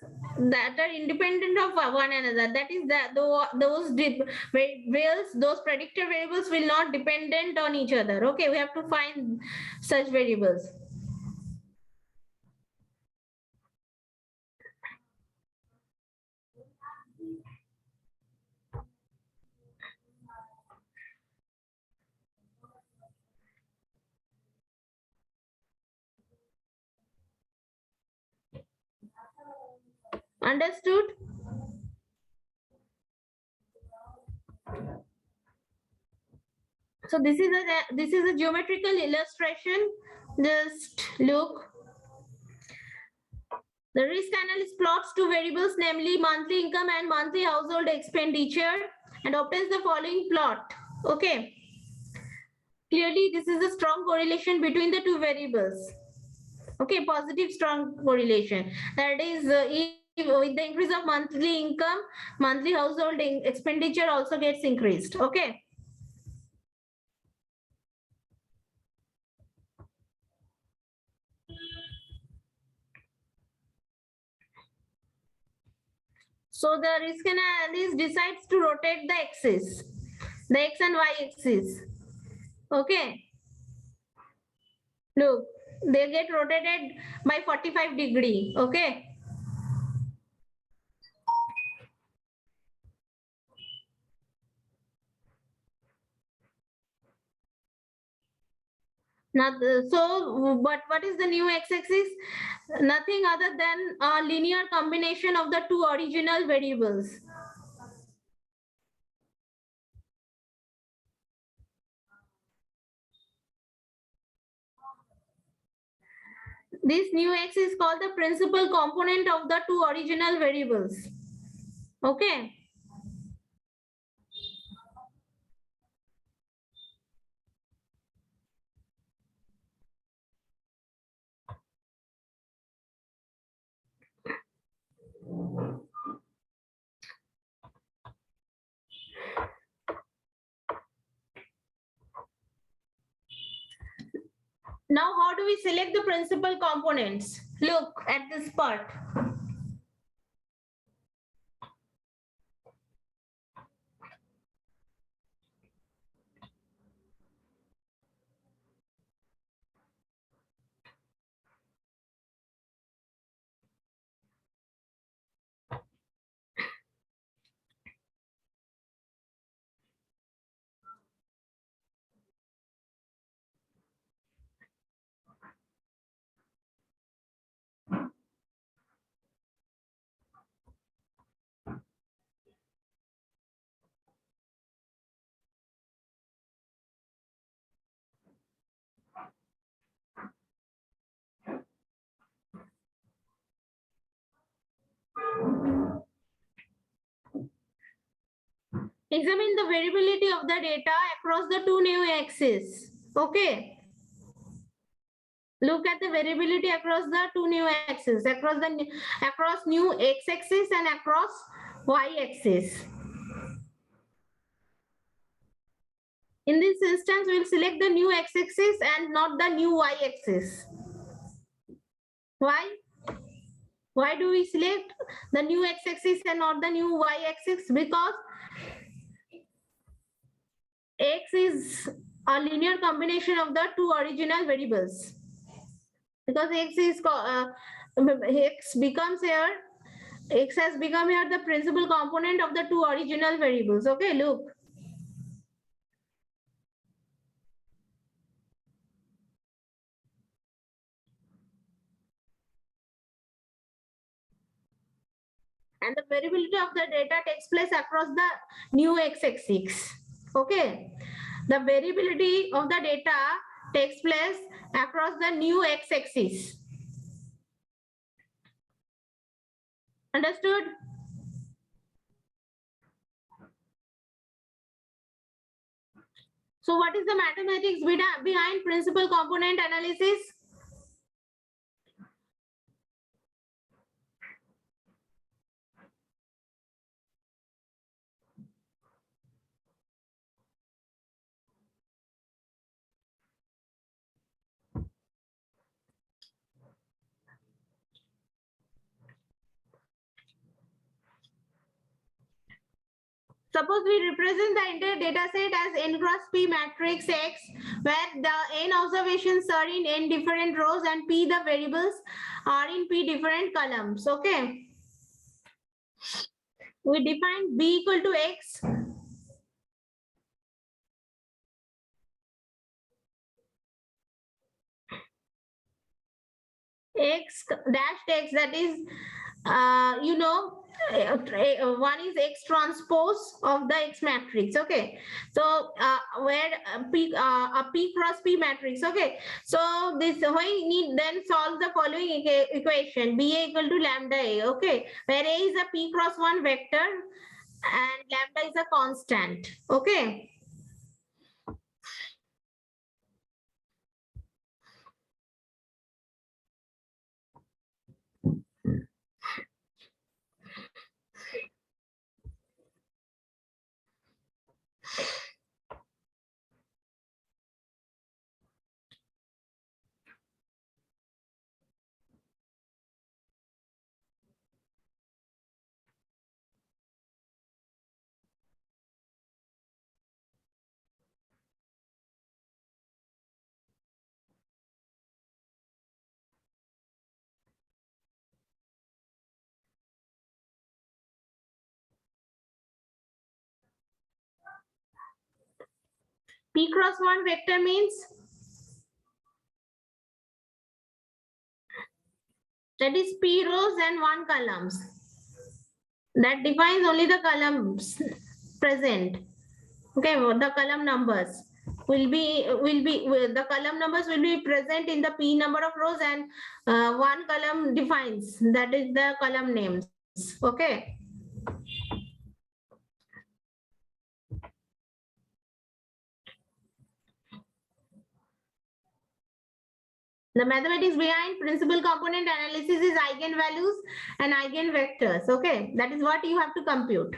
that are independent of one another, that is that those variables, those predictor variables will not dependent on each other. Okay, we have to find such variables. Understood? So this is a geometrical illustration. Just look. The risk analyst plots two variables, namely monthly income and monthly household expenditure, and obtains the following plot. Okay. Clearly, this is a strong correlation between the two variables. Okay, positive strong correlation. That is, with the increase of monthly income, monthly household expenditure also gets increased. Okay. So the risk analyst decides to rotate the axis, the x and y axis. Okay. Look, they get rotated by 45 degrees. Okay. Now, so what is the new x-axis? Nothing other than a linear combination of the two original variables. This new x is called the principal component of the two original variables. Okay. Now, how do we select the principal components? Look at this part. Examine the variability of the data across the two new axes. Okay. Look at the variability across the two new axes, across new x-axis and across y-axis. In this instance, we'll select the new x-axis and not the new y-axis. Why? Why do we select the new x-axis and not the new y-axis? Because x is a linear combination of the two original variables. Because x becomes here, x has become here the principal component of the two original variables. Okay, look. And the variability of the data takes place across the new x-axis. Okay, the variability of the data takes place across the new x-axis. Understood? So what is the mathematics behind principal component analysis? Suppose we represent the entire data set as n cross p matrix X, where the n observations are in n different rows and p the variables are in p different columns. Okay. We define b equal to x. X dashed x, that is you know, one is X transpose of the X matrix. Okay, so where a P cross P matrix. Okay, so this we need then solve the following equation: BA equal to lambda A. Okay, where A is a P cross 1 vector and lambda is a constant. Okay. P cross 1 vector means that is P rows and 1 columns. That defines only the columns present. Okay, the column numbers the column numbers will be present in the P number of rows, and 1 column defines, that is the column names. Okay. The mathematics behind principal component analysis is eigenvalues and eigenvectors. Okay, that is what you have to compute.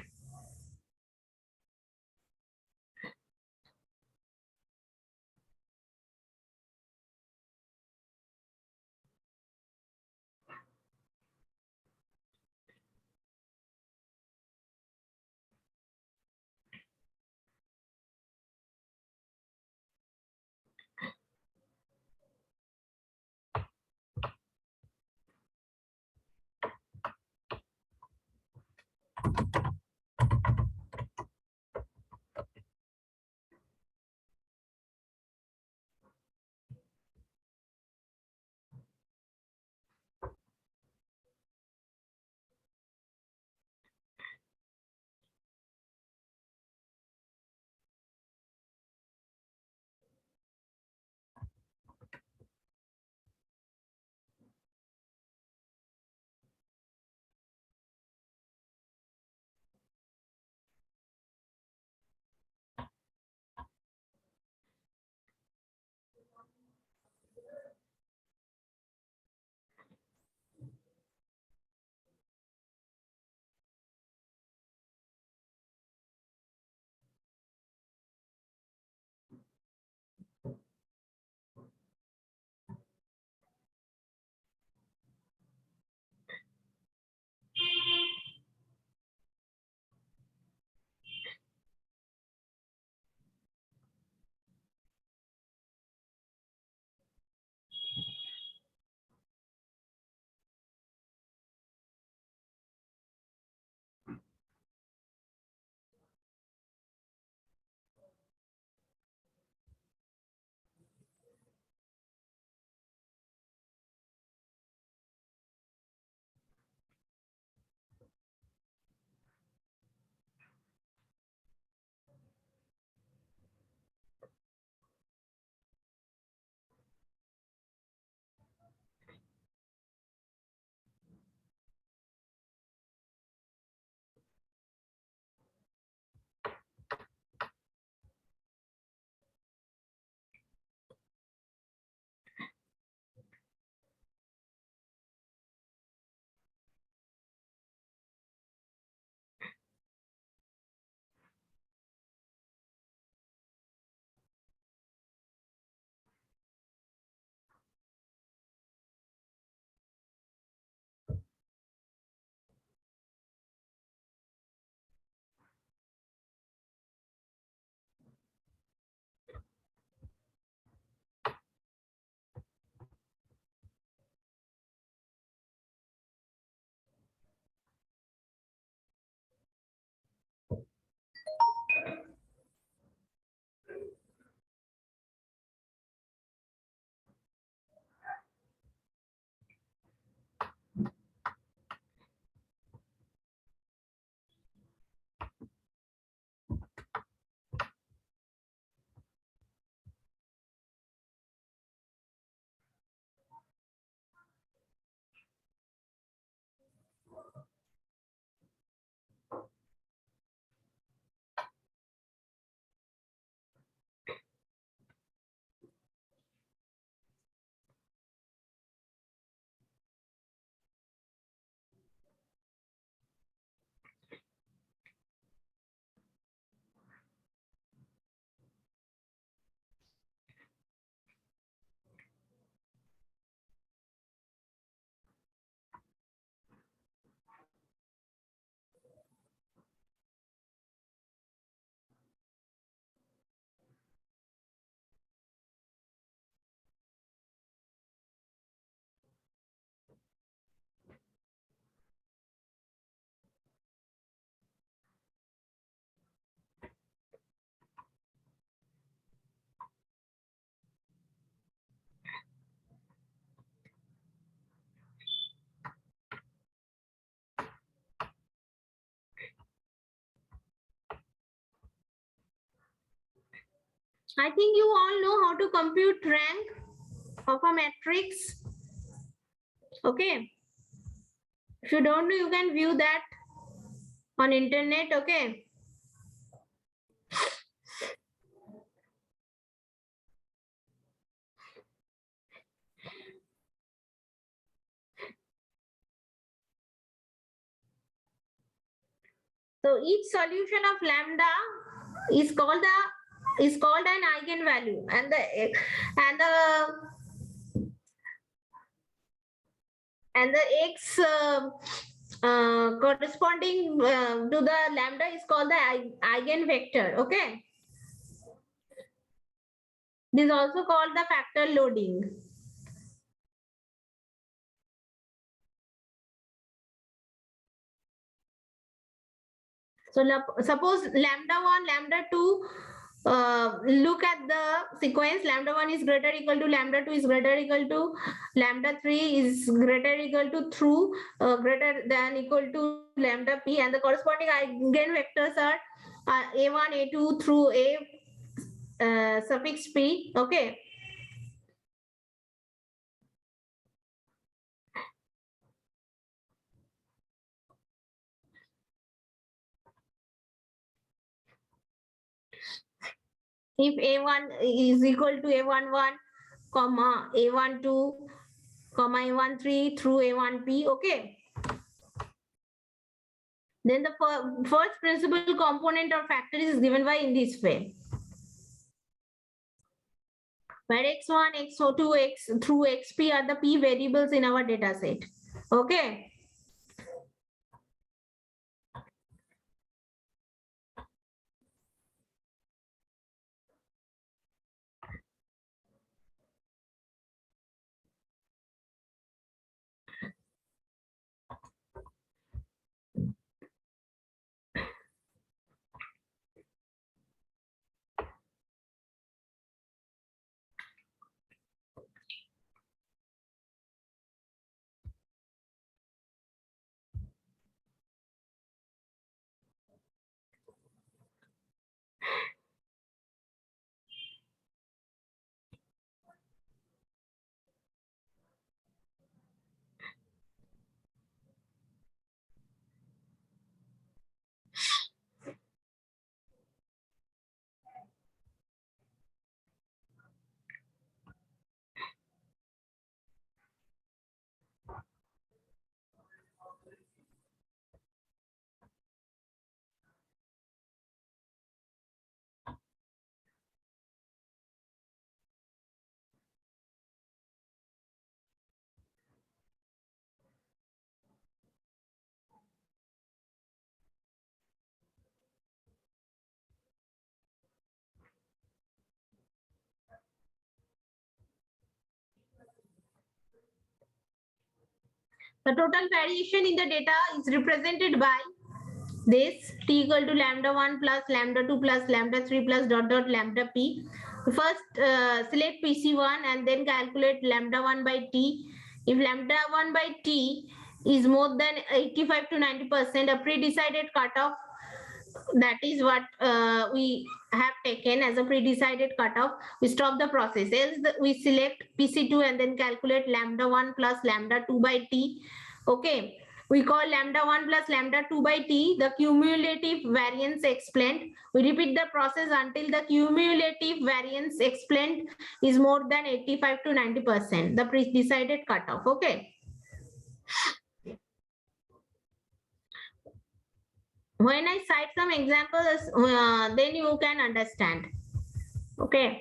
I think you all know how to compute rank of a matrix. Okay. If you don't know, you can view that on internet. Okay. So each solution of lambda is called an eigenvalue, and the x corresponding to the lambda is called the eigenvector. Okay, this is also called the factor loading. So suppose lambda 1, lambda 2, look at the sequence. Lambda 1 is greater equal to lambda 2 is greater equal to lambda 3 is greater equal to through greater than equal to lambda p, and the corresponding eigenvectors are a1, a2 through a suffix p. Okay. If a1 is equal to a11, comma a12, comma a13 through a1p. Okay. Then the first principal component or factor is given by in this way, where x1, x2, x through xp are the p variables in our data set. Okay. The total variation in the data is represented by this t equal to lambda 1 plus lambda 2 plus lambda 3 plus dot dot lambda p. First select pc1 and then calculate lambda 1 by t. If lambda 1 by t is more than 85 to 90%, a pre-decided cutoff, that is what we have taken as a pre-decided cutoff, we stop the process. Else we select pc2 and then calculate lambda 1 plus lambda 2 by t. Okay, we call lambda 1 plus lambda 2 by t the cumulative variance explained. We repeat the process until the cumulative variance explained is more than 85 to 90%, the pre-decided cutoff. Okay. When I cite some examples, then you can understand. Okay.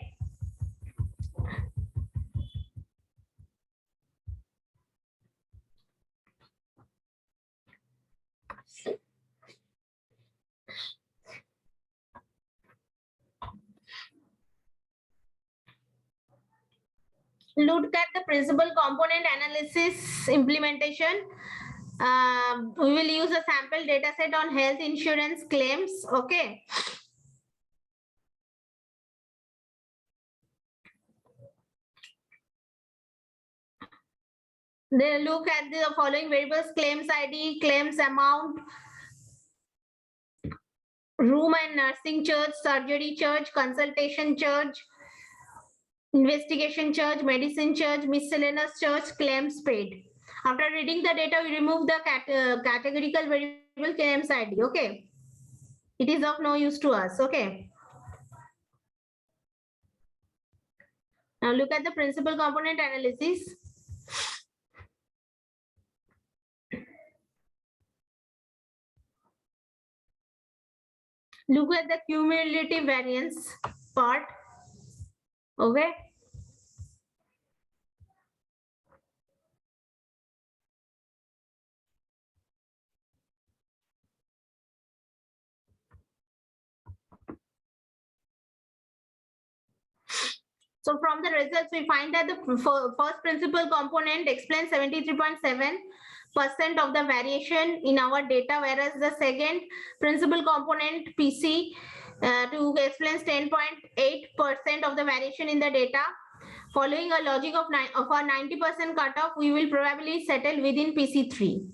Look at the principal component analysis implementation. We will use a sample data set on health insurance claims. Okay. Then look at the following variables: claims ID, claims amount, room and nursing charge, surgery charge, consultation charge, investigation charge, medicine charge, miscellaneous charge, claims paid. After reading the data, we remove the categorical variable claims ID. Okay. It is of no use to us. Okay. Now look at the principal component analysis. Look at the cumulative variance part. Okay. So from the results, we find that the first principal component explains 73.7% of the variation in our data, whereas the second principal component PC to explains 10.8% of the variation in the data. Following a logic of a 90% cutoff, we will probably settle within PC3.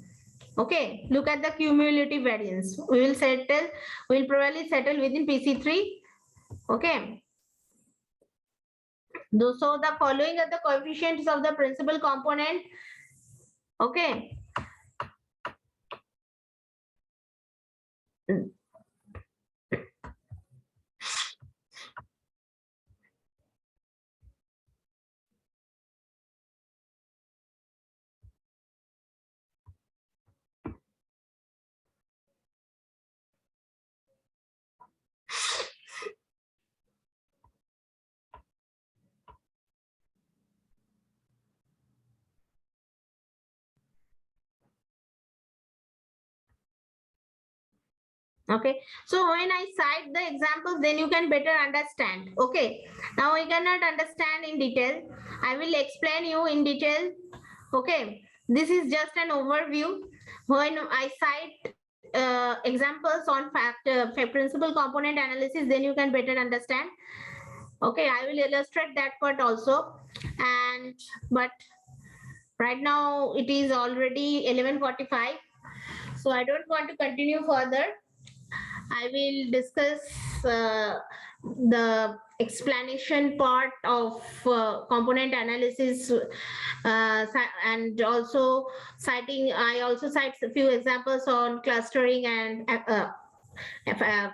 Okay, look at the cumulative variance. We'll probably settle within PC3. Okay. So the following are the coefficients of the principal component. Okay. Okay, so when I cite the examples, then you can better understand. Okay, now we cannot understand in detail. I will explain you in detail. Okay, this is just an overview. When I cite examples on principal component analysis, then you can better understand. Okay, I will illustrate that part also. But right now it is already 11:45, so I don't want to continue further. I will discuss the explanation part of component analysis and also I also cite a few examples on clustering and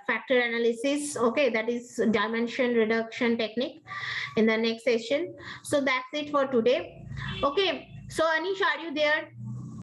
factor analysis. Okay, that is dimension reduction technique in the next session. So that's it for today. Okay, so Anish, are you there?